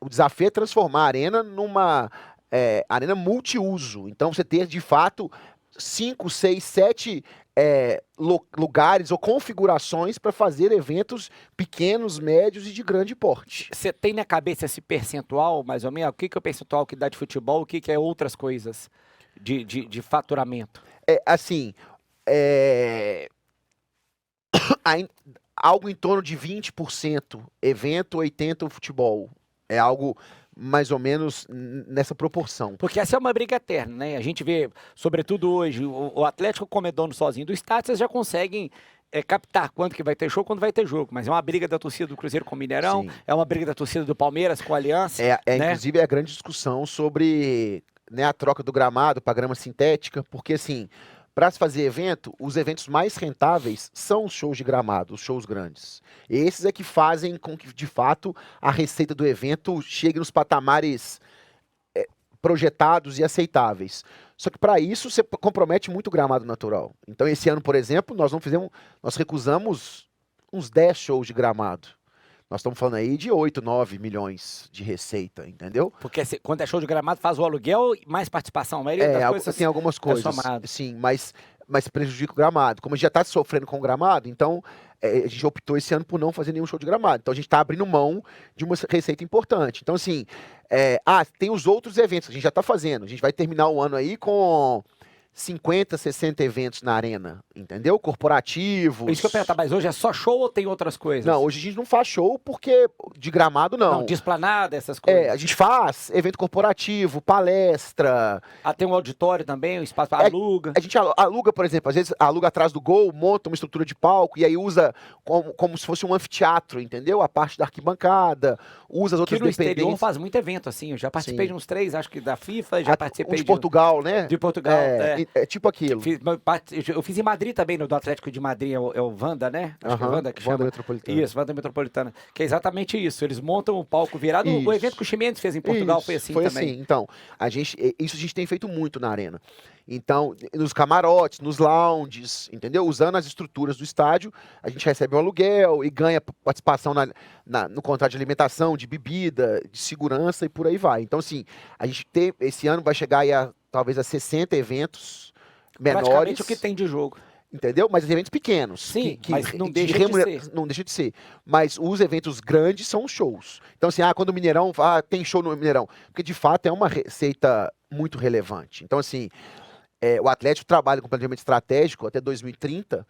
o desafio é transformar a arena numa arena multiuso. Então, você ter, de fato, 5, 6, 7 lugares ou configurações para fazer eventos pequenos, médios e de grande porte. Você tem na cabeça esse percentual, mais ou menos? O que é o percentual que dá de futebol? O que é outras coisas de faturamento? Assim... algo em torno de 20% evento, 80% futebol. É algo mais ou menos nessa proporção. Porque essa é uma briga eterna, né? A gente vê, sobretudo hoje, o Atlético como é dono sozinho do estádio, vocês já conseguem captar quando que vai ter show, quando vai ter jogo. Mas é uma briga da torcida do Cruzeiro com o Mineirão, sim, é uma briga da torcida do Palmeiras com a Aliança. Né? Inclusive, é a grande discussão sobre, né, a troca do gramado para grama sintética, porque assim... Para se fazer evento, os eventos mais rentáveis são os shows de gramado, os shows grandes. Esses é que fazem com que, de fato, a receita do evento chegue nos patamares projetados e aceitáveis. Só que para isso você compromete muito o gramado natural. Então esse ano, por exemplo, nós recusamos uns 10 shows de gramado. Nós estamos falando aí de 8, 9 milhões de receita, entendeu? Porque quando é show de gramado, faz o aluguel e mais participação. A maioria das coisas tem algumas coisas, sim, mas prejudica o gramado. Como a gente já está sofrendo com o gramado, então a gente optou esse ano por não fazer nenhum show de gramado. Então a gente está abrindo mão de uma receita importante. Então assim, tem os outros eventos que a gente já está fazendo. A gente vai terminar o ano aí com 50, 60 eventos na arena, entendeu? Corporativos. Isso que eu pergunto, mas hoje é só show ou tem outras coisas? Não, hoje a gente não faz show porque de gramado não. Não, de esplanada, essas coisas. A gente faz evento corporativo, palestra. Tem um auditório também, um espaço para aluga. A gente aluga, por exemplo, às vezes aluga atrás do gol, monta uma estrutura de palco e aí usa como se fosse um anfiteatro, entendeu? A parte da arquibancada, usa as outras dependências. Que no exterior faz muito evento assim, eu já participei de uns 3, acho que da FIFA, já participei de Portugal, né? De Portugal, É tipo aquilo. Eu fiz em Madrid também, no do Atlético de Madrid, é o Wanda, né? Acho que é Wanda que chama. Wanda Metropolitana. Isso, Wanda Metropolitana. Que é exatamente isso. Eles montam o palco virado. O evento que o Chimenez fez em Portugal foi assim também. Foi assim. Então, isso a gente tem feito muito na Arena. Então, nos camarotes, nos lounges, entendeu? Usando as estruturas do estádio, a gente recebe um aluguel e ganha participação no contrato de alimentação, de bebida, de segurança e por aí vai. Então, assim, a gente esse ano vai chegar aí talvez a 60 eventos menores. Praticamente o que tem de jogo. Entendeu? Mas eventos pequenos. Sim, mas não deixa de ser. Não deixa de ser. Mas os eventos grandes são os shows. Então, assim, quando o Mineirão... tem show no Mineirão. Porque, de fato, é uma receita muito relevante. Então, assim... o Atlético trabalha com planejamento estratégico até 2030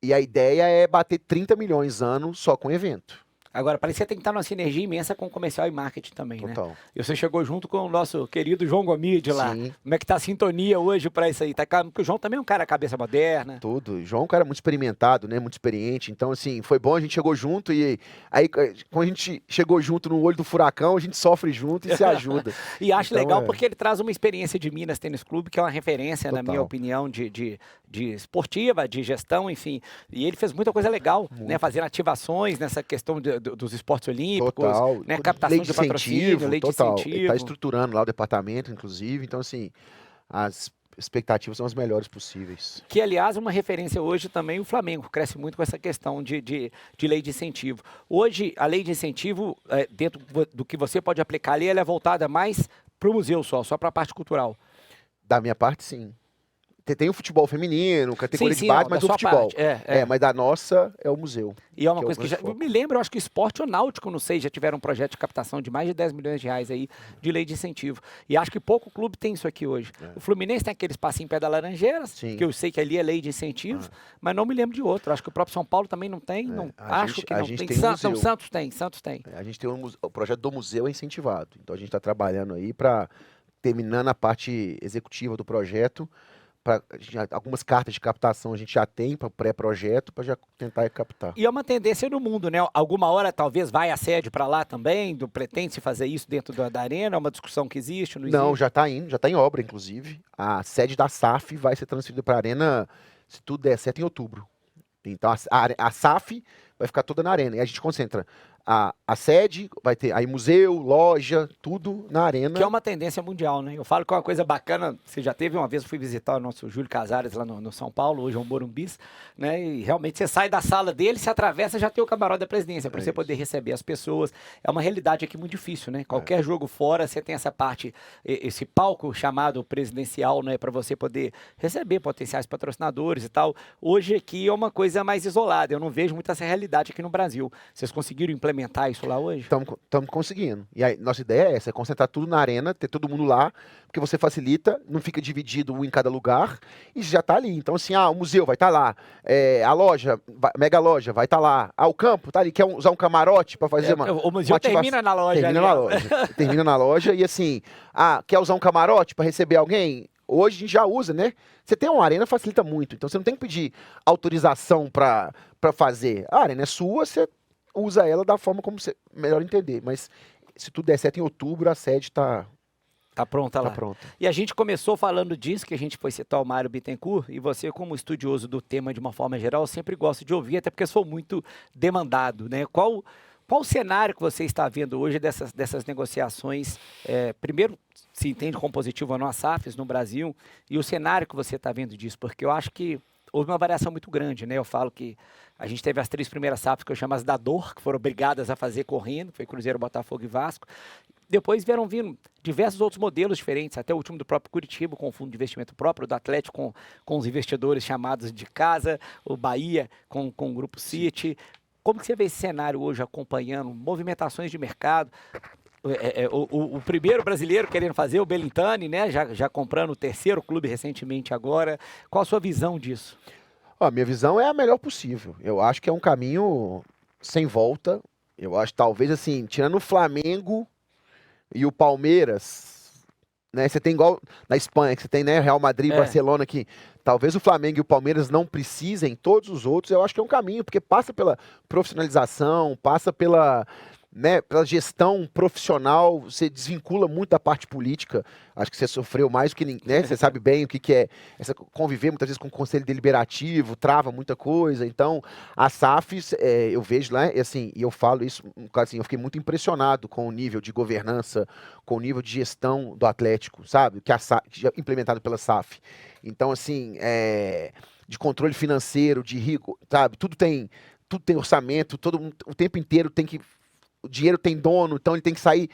e a ideia é bater 30 milhões ano só com evento. Agora, parecia que tem que estar numa sinergia imensa com comercial e marketing também, Total. né? E você chegou junto com o nosso querido João Gomide lá. Sim. Como é que tá a sintonia hoje para isso aí? Porque o João também é um cara cabeça moderna. Tudo. O João é um cara muito experimentado, né? Muito experiente. Então, assim, foi bom, a gente chegou junto e aí, quando a gente chegou junto no olho do furacão, a gente sofre junto e se ajuda. E acho legal porque ele traz uma experiência de Minas Tênis Clube, que é uma referência, Total. na minha opinião, de esportiva, de gestão, enfim. E ele fez muita coisa legal, né? Fazendo ativações nessa questão dos esportes olímpicos, total. Né? Captação de patrocínio, lei de incentivo. Ele está estruturando lá o departamento, inclusive. Então, assim, as expectativas são as melhores possíveis. Que, aliás, é uma referência hoje também, o Flamengo cresce muito com essa questão de lei de incentivo. Hoje, a lei de incentivo, dentro do que você pode aplicar ali, ela é voltada mais para o museu só para a parte cultural. Da minha parte, sim. Tem o futebol feminino, categoria de base, mas o futebol. Mas da nossa é o museu. E é uma coisa que eu me lembro, eu acho que o esporte ou náutico, não sei, já tiveram um projeto de captação de mais de 10 milhões de reais aí de lei de incentivo. E acho que pouco clube tem isso aqui hoje. O Fluminense tem aquele espacinho em pé da Laranjeiras, que eu sei que ali é lei de incentivo, mas não me lembro de outro. Acho que o próprio São Paulo também não tem, acho que não tem. Santos tem. A gente tem o projeto do museu é incentivado. Então a gente está trabalhando aí para, terminando a parte executiva do projeto, algumas cartas de captação a gente já tem para pré-projeto para já tentar captar. E é uma tendência no mundo, né? Alguma hora talvez vai a sede para lá também, pretende-se fazer isso dentro da arena, é uma discussão que existe? Não, já está indo, já está em obra, inclusive. A sede da SAF vai ser transferida para a arena, se tudo der certo, em outubro. Então a SAF vai ficar toda na arena. E a gente concentra a sede, vai ter aí museu, loja, tudo na arena. Que é uma tendência mundial, né? Eu falo que é uma coisa bacana, você já teve uma vez, eu fui visitar o nosso Júlio Casares lá no São Paulo, hoje é um Morumbis, né? E realmente você sai da sala dele, se atravessa, já tem o camarote da presidência, para você poder receber as pessoas. É uma realidade aqui muito difícil, né? Qualquer jogo fora, você tem essa parte, esse palco chamado presidencial, né? Para você poder receber potenciais patrocinadores e tal. Hoje aqui é uma coisa mais isolada, eu não vejo muito essa realidade aqui no Brasil. Vocês conseguiram implementar isso lá hoje? Estamos conseguindo. E aí, nossa ideia é essa, é concentrar tudo na arena, ter todo mundo lá, porque você facilita, não fica dividido um em cada lugar, e já está ali. Então, assim, o museu vai estar lá, a loja, mega loja, vai estar lá. O campo tá ali, quer usar um camarote para fazer o museu termina na loja. Termina na loja, e assim, quer usar um camarote para receber alguém? Hoje a gente já usa, né? Você tem uma arena, facilita muito. Então, você não tem que pedir autorização para fazer. A arena é sua, você usa ela da forma como você melhor entender. Mas se tudo der certo, em outubro, a sede está pronta lá. Pronta. E a gente começou falando disso, que a gente foi citar o Mário Bittencourt, e você, como estudioso do tema de uma forma geral, eu sempre gosto de ouvir, até porque sou muito demandado, né? Qual o cenário que você está vendo hoje dessas negociações? Primeiro, se entende como positivo ou não as SAFs no Brasil, e o cenário que você está vendo disso, porque eu acho que houve uma variação muito grande, né? Eu falo que a gente teve as 3 primeiras SAFs que eu chamo as da dor, que foram obrigadas a fazer correndo, foi Cruzeiro, Botafogo e Vasco. Depois vieram vindo diversos outros modelos diferentes, até o último do próprio Curitiba, com o fundo de investimento próprio, do Atlético com os investidores chamados de casa, o Bahia com o Grupo City. Como que você vê esse cenário hoje acompanhando movimentações de mercado? O primeiro brasileiro querendo fazer, o Belintani, né? Já comprando o 3º clube recentemente agora. Qual a sua visão disso? A minha visão é a melhor possível. Eu acho que é um caminho sem volta. Eu acho, talvez, assim, tirando o Flamengo e o Palmeiras, né? Você tem igual na Espanha, que você tem, né, Real Madrid e Barcelona, que talvez o Flamengo e o Palmeiras não precisem, todos os outros, eu acho que é um caminho, porque passa pela profissionalização, passa pela, né, pela gestão profissional, você desvincula muito da parte política. Acho que você sofreu mais do que ninguém, né? Você sabe bem o que é conviver muitas vezes com o conselho deliberativo, trava muita coisa. Então, a SAF, eu vejo lá, e assim, e eu falo isso, assim, eu fiquei muito impressionado com o nível de governança, com o nível de gestão do Atlético, sabe? Que a SAF, implementado pela SAF. Então, assim, de controle financeiro, de rico, sabe? Tudo tem orçamento, o tempo inteiro o dinheiro tem dono, então ele tem que sair.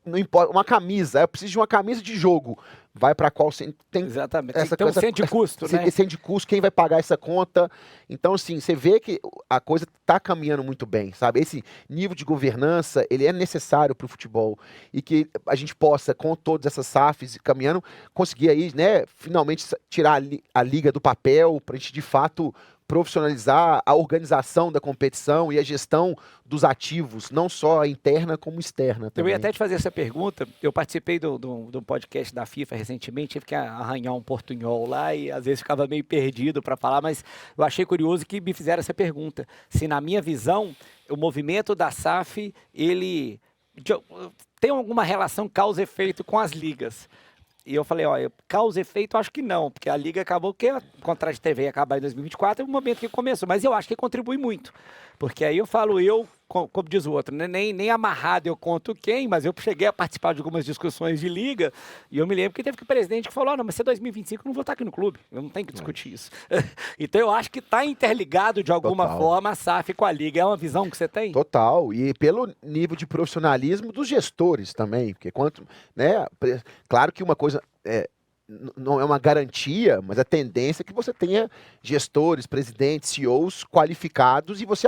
Não importa, uma camisa, eu preciso de uma camisa de jogo. Vai para qual tem. Exatamente. Tem um centro de custo, né? Centro de custo, quem vai pagar essa conta? Então, assim, você vê que a coisa está caminhando muito bem, sabe? Esse nível de governança, ele é necessário para o futebol. E que a gente possa, com todas essas SAFs caminhando, conseguir aí, né, finalmente tirar a liga do papel, para a gente, de fato, profissionalizar a organização da competição e a gestão dos ativos, não só a interna como externa também. Eu ia até te fazer essa pergunta. Eu participei do podcast da FIFA recentemente, tive que arranhar um portunhol lá e às vezes ficava meio perdido para falar, mas eu achei curioso que me fizeram essa pergunta. Se na minha visão, o movimento da SAF, ele tem alguma relação causa-efeito com as ligas? E eu falei, causa e efeito, acho que não, porque a liga acabou, porque o contrato de TV ia acabar em 2024, é o momento que começou, mas eu acho que contribui muito, porque aí eu falo, como diz o outro, né? nem amarrado eu conto quem, mas eu cheguei a participar de algumas discussões de liga, e eu me lembro que teve que o presidente que falou, não, mas se é 2025 eu não vou estar aqui no clube, eu não tenho que discutir isso. Então eu acho que está interligado de alguma forma a SAF com a liga, é uma visão que você tem? Total, e pelo nível de profissionalismo dos gestores também, porque né, claro que uma coisa não é uma garantia, mas a tendência é que você tenha gestores, presidentes, CEOs qualificados e você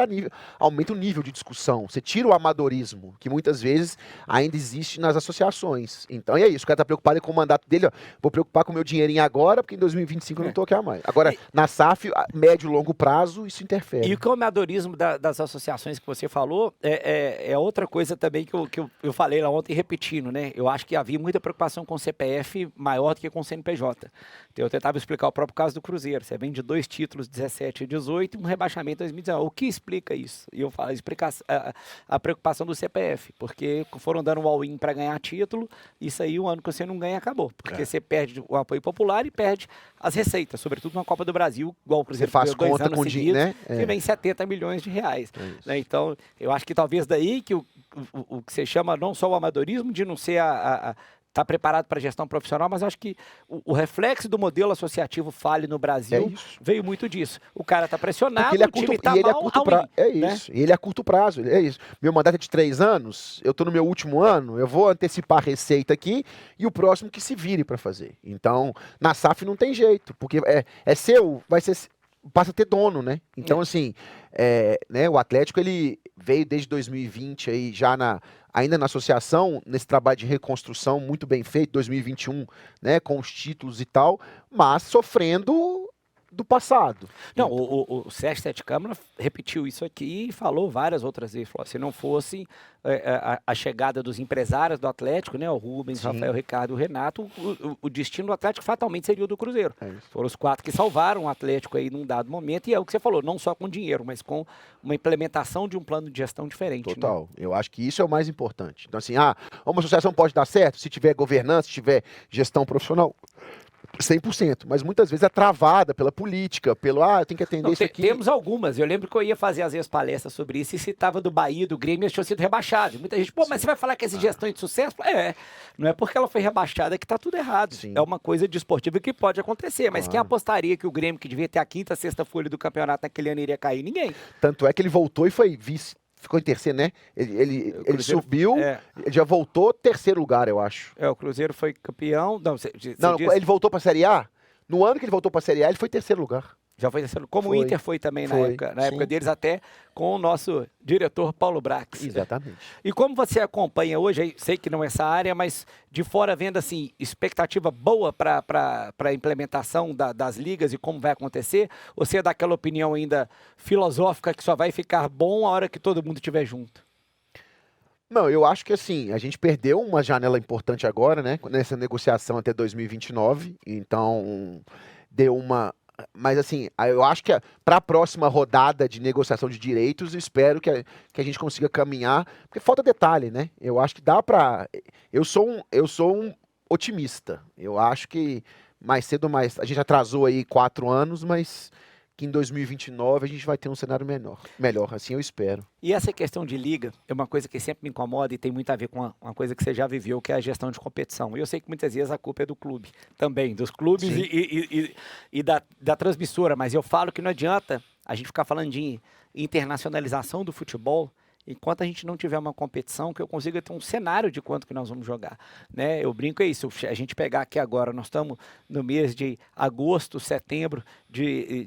aumenta o nível de discussão. Você tira o amadorismo, que muitas vezes ainda existe nas associações. Então é isso, o cara está preocupado com o mandato dele, vou preocupar com o meu dinheirinho agora, porque em 2025 eu não estou aqui a mais. Agora, na SAF, médio e longo prazo, isso interfere. E o amadorismo das associações que você falou é outra coisa também que eu falei lá ontem, repetindo, né? Eu acho que havia muita preocupação com o CPF maior do que com o CNPJ. Então, eu tentava explicar o próprio caso do Cruzeiro. Você vem de 2 títulos, 17 e 18, e um rebaixamento em 2019. O que explica isso? E eu falo, a preocupação do CPF, porque foram dando um all-in para ganhar título, isso aí o ano que você não ganha acabou, porque você perde o apoio popular e perde as receitas, sobretudo na Copa do Brasil, igual o Cruzeiro faz conta com seguidos, né? que vem 70 milhões de reais. Né? Então, eu acho que talvez daí que o que você chama não só o amadorismo de não ser está preparado para a gestão profissional, mas acho que o reflexo do modelo associativo falho no Brasil veio muito disso. O cara está pressionado, o time está mal, isso. E ele é a curto prazo, é isso. Meu mandato é de 3 anos, eu estou no meu último ano, eu vou antecipar a receita aqui e o próximo que se vire para fazer. Então, na SAF não tem jeito, porque é seu, passa a ter dono, né? Então, assim, né, o Atlético, ele veio desde 2020 aí já ainda na associação, nesse trabalho de reconstrução muito bem feito, 2021, né, com os títulos e tal, mas sofrendo do passado. Não, o Sérgio Sete Câmara repetiu isso aqui e falou várias outras vezes. Falou, se não fosse a chegada dos empresários do Atlético, né, o Rubens, o Rafael, o Ricardo, o Renato, o destino do Atlético fatalmente seria o do Cruzeiro. Foram os 4 que salvaram o Atlético aí num dado momento, e é o que você falou, não só com dinheiro, mas com uma implementação de um plano de gestão diferente. Total. Né? Eu acho que isso é o mais importante. Então, assim, uma associação pode dar certo se tiver governança, se tiver gestão profissional. 100%, mas muitas vezes é travada pela política, eu tenho que atender isso aqui. Temos algumas, eu lembro que eu ia fazer às vezes palestras sobre isso e citava do Bahia, do Grêmio, eles tinham sido rebaixados. Muita gente, mas você vai falar que essa gestão é de sucesso? Não é porque ela foi rebaixada que está tudo errado. Sim. É uma coisa desportiva que pode acontecer, mas quem apostaria que o Grêmio, que devia ter a 5ª, 6ª folha do campeonato naquele ano, iria cair? Ninguém. Tanto é que ele voltou e foi vice. Ficou em terceiro, né? Ele subiu, ele já voltou 3º lugar, eu acho. O Cruzeiro foi campeão. Ele voltou para a Série A. No ano que ele voltou para a Série A, ele foi 3º lugar. Já foi terceiro, como o Inter foi também na época deles, até com o nosso diretor Paulo Brax. Exatamente. E como você acompanha hoje, sei que não é essa área, mas de fora vendo assim, expectativa boa para a implementação das ligas e como vai acontecer, ou você é daquela opinião ainda filosófica que só vai ficar bom a hora que todo mundo estiver junto? Não, eu acho que assim, a gente perdeu uma janela importante agora, né, nessa negociação até 2029, então deu uma Mas assim, eu acho que para a próxima rodada de negociação de direitos, espero que a gente consiga caminhar, porque falta detalhe, né? Eu acho que dá para. Eu sou um otimista. Eu acho que mais cedo ou mais. A gente atrasou aí 4 anos, mas que em 2029 a gente vai ter um cenário melhor, assim eu espero. E essa questão de liga é uma coisa que sempre me incomoda e tem muito a ver com uma coisa que você já viveu, que é a gestão de competição. E eu sei que muitas vezes a culpa é do clube também, dos clubes e da transmissora, mas eu falo que não adianta a gente ficar falando de internacionalização do futebol enquanto a gente não tiver uma competição que eu consiga ter um cenário de quanto que nós vamos jogar, né? Eu brinco é isso, a gente pegar aqui agora, nós estamos no mês de agosto, setembro de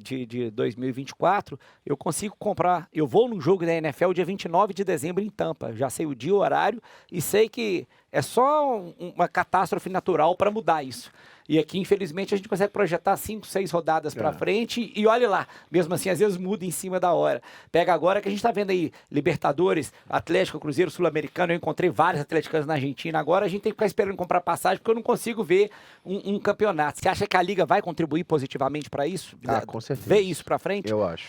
2024, eu consigo comprar, eu vou num jogo da NFL dia 29 de dezembro em Tampa, já sei o dia, o horário e sei que é só uma catástrofe natural para mudar isso. E aqui, infelizmente, a gente consegue projetar 5, 6 rodadas para frente e olha lá, mesmo assim, às vezes muda em cima da hora. Pega agora que a gente está vendo aí Libertadores, Atlético, Cruzeiro, Sul-Americano, eu encontrei vários atleticanos na Argentina, agora a gente tem que ficar esperando comprar passagem porque eu não consigo ver um campeonato. Você acha que a Liga vai contribuir positivamente para isso? Com certeza. Ver isso para frente? Eu acho.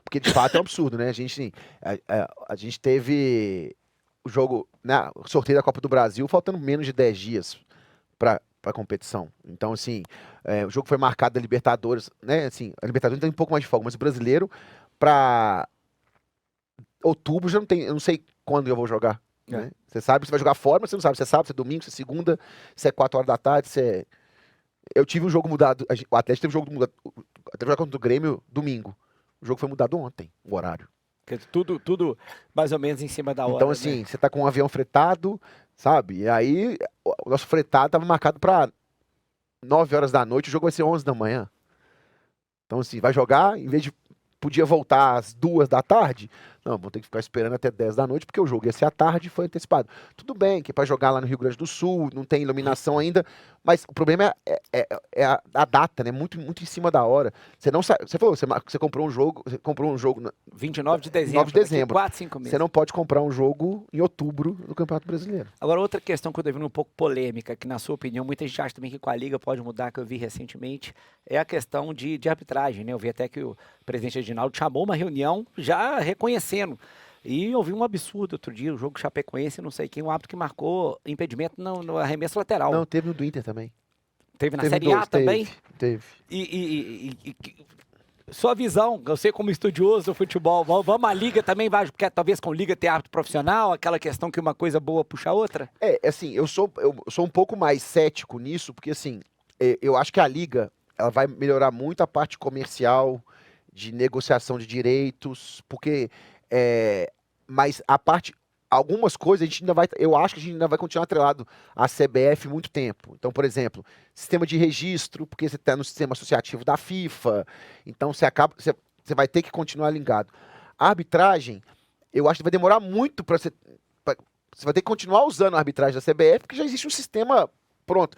Porque, de fato, é um absurdo, né? A gente teve o jogo, né, o sorteio da Copa do Brasil faltando menos de 10 dias para a competição. Então, assim, o jogo foi marcado da Libertadores, né? Assim, a Libertadores tem um pouco mais de folga, mas o brasileiro, para outubro, já não tem, eu não sei quando eu vou jogar. Né? Você sabe que você vai jogar fora, mas você não sabe. Você sabe se é domingo, se é segunda, se é 4 horas da tarde, se é... Eu tive um jogo mudado, o Atlético teve um jogo mudado, até jogar contra o Grêmio domingo. O jogo foi mudado ontem, o horário. Tudo mais ou menos em cima da hora. Então, assim, né? você tá com um avião fretado, sabe? E aí, o nosso fretado tava marcado para 9 horas da noite, o jogo vai ser 11 da manhã. Então, assim, vai jogar, em vez de podia voltar às 2 da tarde, não, vou ter que ficar esperando até 10 da noite, porque o jogo ia ser à tarde e foi antecipado. Tudo bem, que é para jogar lá no Rio Grande do Sul, não tem iluminação ainda, mas o problema é a data, né? Muito, muito em cima da hora. Você não sabe, você falou, você comprou um jogo, 29 de dezembro. 9 de dezembro. 4, 5 meses. Você não pode comprar um jogo em outubro no Campeonato Brasileiro. Agora, outra questão que eu tô vendo um pouco polêmica, que na sua opinião, muita gente acha também que com a Liga pode mudar, que eu vi recentemente, é a questão de arbitragem, né? Eu vi até que o presidente Edinaldo chamou uma reunião já reconhecendo. E eu vi um absurdo outro dia, o jogo Chapecoense, não sei quem, um árbitro que marcou impedimento no arremesso lateral. Não, teve no do Inter também. Teve na Série A também? Teve. Sua visão, eu sei como estudioso do futebol, vamos à Liga também, porque talvez com Liga ter árbitro profissional, aquela questão que uma coisa boa puxa a outra? Assim, eu sou um pouco mais cético nisso, porque assim, eu acho que a Liga, ela vai melhorar muito a parte comercial, de negociação de direitos, porque... mas a parte, algumas coisas eu acho que a gente ainda vai continuar atrelado à CBF muito tempo. Então, por exemplo, sistema de registro, porque você está no sistema associativo da FIFA, então você vai ter que continuar ligado. A arbitragem, eu acho que vai demorar muito para você vai ter que continuar usando a arbitragem da CBF, porque já existe um sistema pronto.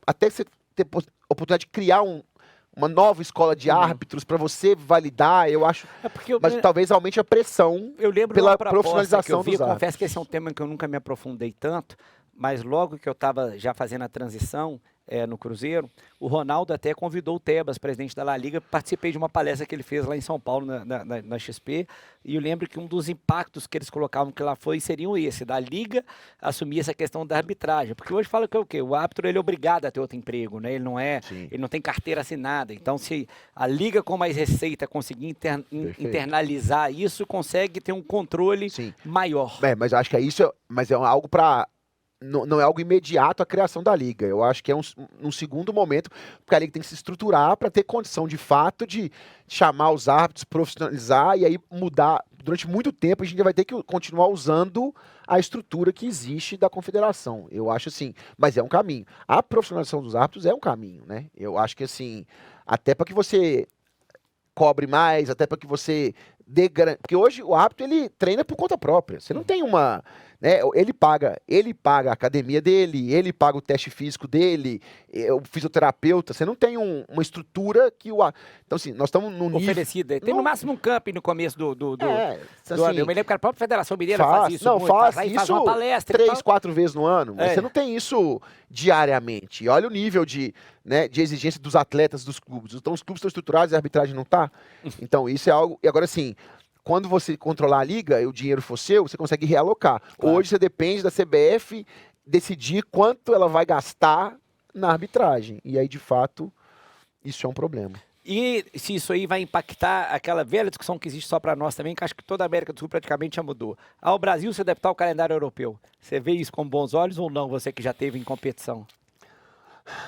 Até você ter oportunidade de criar uma nova escola de árbitros para você validar, eu acho. Mas talvez aumente a pressão pela profissionalização dos árbitros. Confesso que esse é um tema que eu nunca me aprofundei tanto, mas logo que eu estava já fazendo a transição no Cruzeiro, o Ronaldo até convidou o Tebas, presidente da La Liga, participei de uma palestra que ele fez lá em São Paulo, na XP, e eu lembro que um dos impactos que eles colocavam que lá seriam esse, da Liga assumir essa questão da arbitragem, porque hoje fala que é o quê? O árbitro ele é obrigado a ter outro emprego, né? Ele não tem carteira assinada, então se a Liga com mais receita conseguir internalizar isso, consegue ter um controle maior. Mas acho que é algo para... Não é algo imediato a criação da Liga. Eu acho que é um segundo momento, porque a Liga tem que se estruturar para ter condição de fato de chamar os árbitros, profissionalizar e aí mudar. Durante muito tempo a gente vai ter que continuar usando a estrutura que existe da confederação. Eu acho assim, mas é um caminho. A profissionalização dos árbitros é um caminho, né? Eu acho que assim, até para que você cobre mais, até para que você Porque hoje o árbitro, ele treina por conta própria. Você não tem uma... Né, ele paga a academia dele, ele paga o teste físico dele, o fisioterapeuta. Você não tem uma estrutura que o... Então, assim, nós estamos no nível... Oferecida. Tem no máximo um camping no começo do assim, ano. Eu me lembro que a própria Federação Mineira faz isso. Não, faz isso faz uma palestra 3, 4 vezes no ano. Mas você não tem isso diariamente. E olha o nível de exigência dos atletas dos clubes. Então, os clubes estão estruturados e a arbitragem não está. Então, isso é algo... E agora, assim... Quando você controlar a liga e o dinheiro for seu, você consegue realocar. Claro. Hoje você depende da CBF decidir quanto ela vai gastar na arbitragem. E aí, de fato, isso é um problema. E se isso aí vai impactar aquela velha discussão que existe só para nós também, que acho que toda a América do Sul praticamente já mudou. Ao Brasil se adaptar ao calendário europeu. Você vê isso com bons olhos ou não, você que já teve em competição?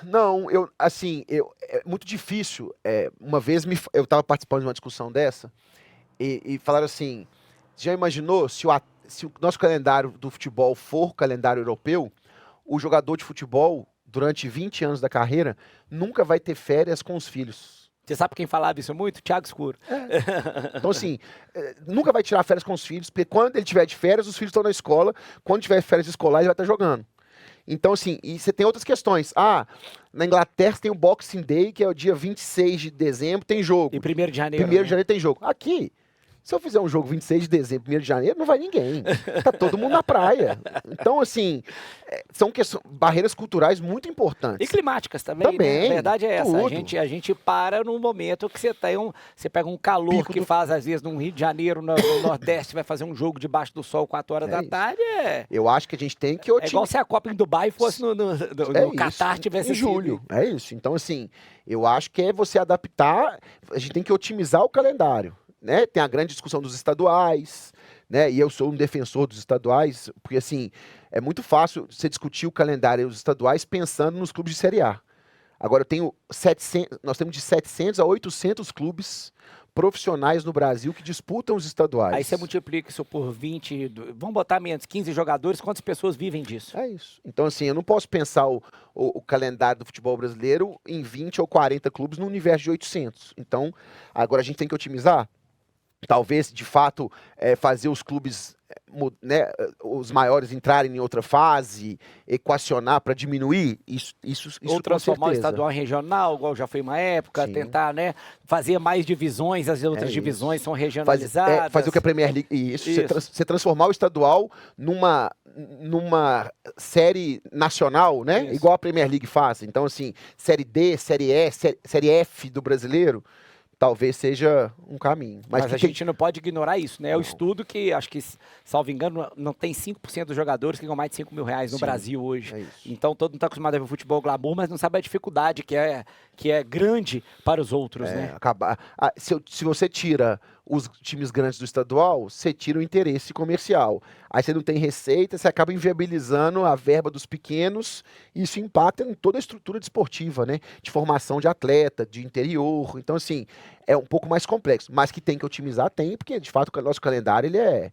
Não, é muito difícil. Uma vez eu estava participando de uma discussão dessa, e falaram assim, já imaginou se o nosso calendário do futebol for calendário europeu, o jogador de futebol, durante 20 anos da carreira, nunca vai ter férias com os filhos. Você sabe quem falava isso muito? Thiago Escuro. Então, assim, nunca vai tirar férias com os filhos, porque quando ele tiver de férias, os filhos estão na escola, quando tiver férias escolares, ele vai estar jogando. Então, assim, e você tem outras questões. Na Inglaterra você tem o Boxing Day, que é o dia 26 de dezembro, tem jogo. E 1º de janeiro. 1º de janeiro tem jogo. Aqui... Se eu fizer um jogo 26 de dezembro, 1º de janeiro, não vai ninguém. Tá todo mundo na praia. Então, assim, são barreiras culturais muito importantes. E climáticas também, né? A verdade é essa. A gente para num momento que você pega um calor que faz, às vezes, no Rio de Janeiro, no Nordeste, vai fazer um jogo debaixo do sol 4 horas da tarde. Eu acho que a gente tem que... É igual se a Copa em Dubai fosse no Catar, tivesse em julho. É isso. Então, assim, eu acho que é você adaptar, a gente tem que otimizar o calendário. Né? Tem a grande discussão dos estaduais, né? E eu sou um defensor dos estaduais, porque assim, é muito fácil você discutir o calendário dos estaduais pensando nos clubes de Série A. Agora, nós temos de 700 a 800 clubes profissionais no Brasil que disputam os estaduais. Aí você multiplica isso por 20, vamos botar menos, 15 jogadores, quantas pessoas vivem disso? É isso. Então, assim, eu não posso pensar o calendário do futebol brasileiro em 20 ou 40 clubes no universo de 800. Então, agora a gente tem que otimizar. Talvez, de fato, fazer os clubes, né, os maiores entrarem em outra fase, equacionar para diminuir isso ou transformar o estadual em regional, igual já foi uma época, Sim. Tentar, né, fazer mais divisões, as outras divisões são regionalizadas. Fazer o que a Premier League... Isso. Você transformar o estadual numa série nacional, né? Isso. Igual a Premier League faz. Então, assim, série D, série E, série F do brasileiro, talvez seja um caminho. Mas a gente não pode ignorar isso, né? É o estudo que, acho que, salvo engano, não tem 5% dos jogadores que ganham mais de R$5 mil no Brasil hoje. É então, todo mundo está acostumado a ver futebol glamour, mas não sabe a dificuldade que é grande para os outros, né? Se você tira os times grandes do estadual, você tira o interesse comercial. Aí você não tem receita, você acaba inviabilizando a verba dos pequenos, e isso impacta em toda a estrutura desportiva, né? De formação de atleta, de interior. Então, assim, é um pouco mais complexo. Mas que tem que otimizar, tem, porque, de fato, o nosso calendário, ele é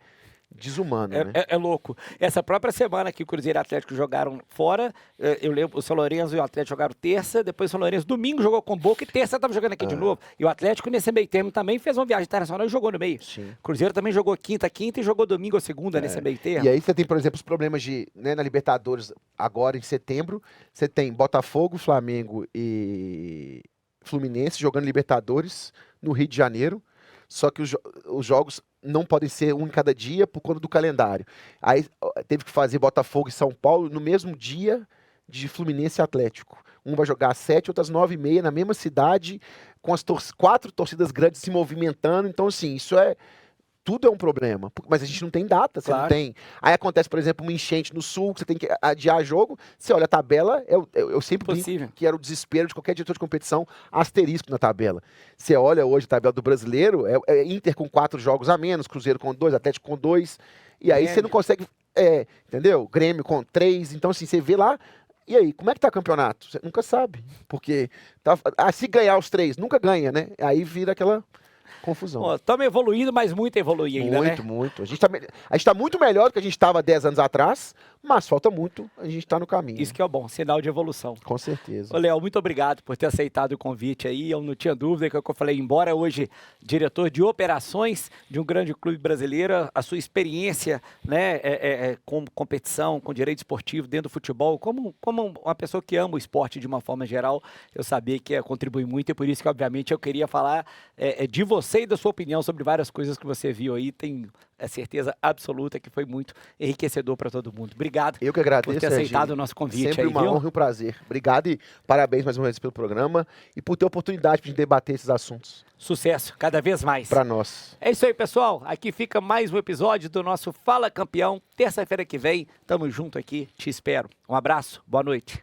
desumano, né? É louco. Essa própria semana que o Cruzeiro e o Atlético jogaram fora, eu lembro, o São Lourenço e o Atlético jogaram terça, depois o São Lourenço domingo jogou com Boca e terça estava jogando aqui de novo. E o Atlético, nesse meio termo, também fez uma viagem internacional e jogou no meio. Sim. O Cruzeiro também jogou quinta e jogou domingo ou segunda nesse meio termo. E aí você tem, por exemplo, os problemas na Libertadores, agora em setembro, você tem Botafogo, Flamengo e Fluminense jogando Libertadores no Rio de Janeiro. Só que os jogos não podem ser um em cada dia por conta do calendário. Aí teve que fazer Botafogo e São Paulo no mesmo dia de Fluminense e Atlético. Um vai jogar às 7, outras 9h30 na mesma cidade, com as 4 torcidas grandes se movimentando. Então, assim, tudo é um problema, mas a gente não tem data, você não tem... Aí acontece, por exemplo, uma enchente no sul, que você tem que adiar jogo, você olha a tabela, eu sempre digo que era o desespero de qualquer diretor de competição, asterisco na tabela. Você olha hoje a tabela do brasileiro, é Inter com 4 jogos a menos, Cruzeiro com 2, Atlético com 2, e aí você não consegue, entendeu? Grêmio com 3, então assim, você vê lá, e aí, como é que tá o campeonato? Você nunca sabe, porque se ganhar os 3, nunca ganha, né? Aí vira aquela... confusão. Estamos evoluindo, mas muito evoluir ainda, muito, né? Muito. A gente tá muito melhor do que a gente estava 10 anos atrás, mas falta muito, a gente está no caminho. Isso que é bom, sinal de evolução. Com certeza. Ô, Léo, muito obrigado por ter aceitado o convite aí. Eu não tinha dúvida que eu falei, embora hoje diretor de operações de um grande clube brasileiro, a sua experiência, né, com competição, com direito esportivo dentro do futebol, como uma pessoa que ama o esporte de uma forma geral, eu sabia que ia contribuir muito e por isso que, obviamente, eu queria falar de você e da sua opinião sobre várias coisas que você viu aí. Tenho certeza absoluta que foi muito enriquecedor para todo mundo. Obrigado. Eu que agradeço, por ter aceitado o nosso convite. Sempre aí, uma honra e um prazer. Obrigado e parabéns mais uma vez pelo programa e por ter a oportunidade de debater esses assuntos. Sucesso, cada vez mais. Para nós. É isso aí, pessoal. Aqui fica mais um episódio do nosso Fala Campeão. Terça-feira que vem, tamo junto aqui. Te espero. Um abraço, boa noite.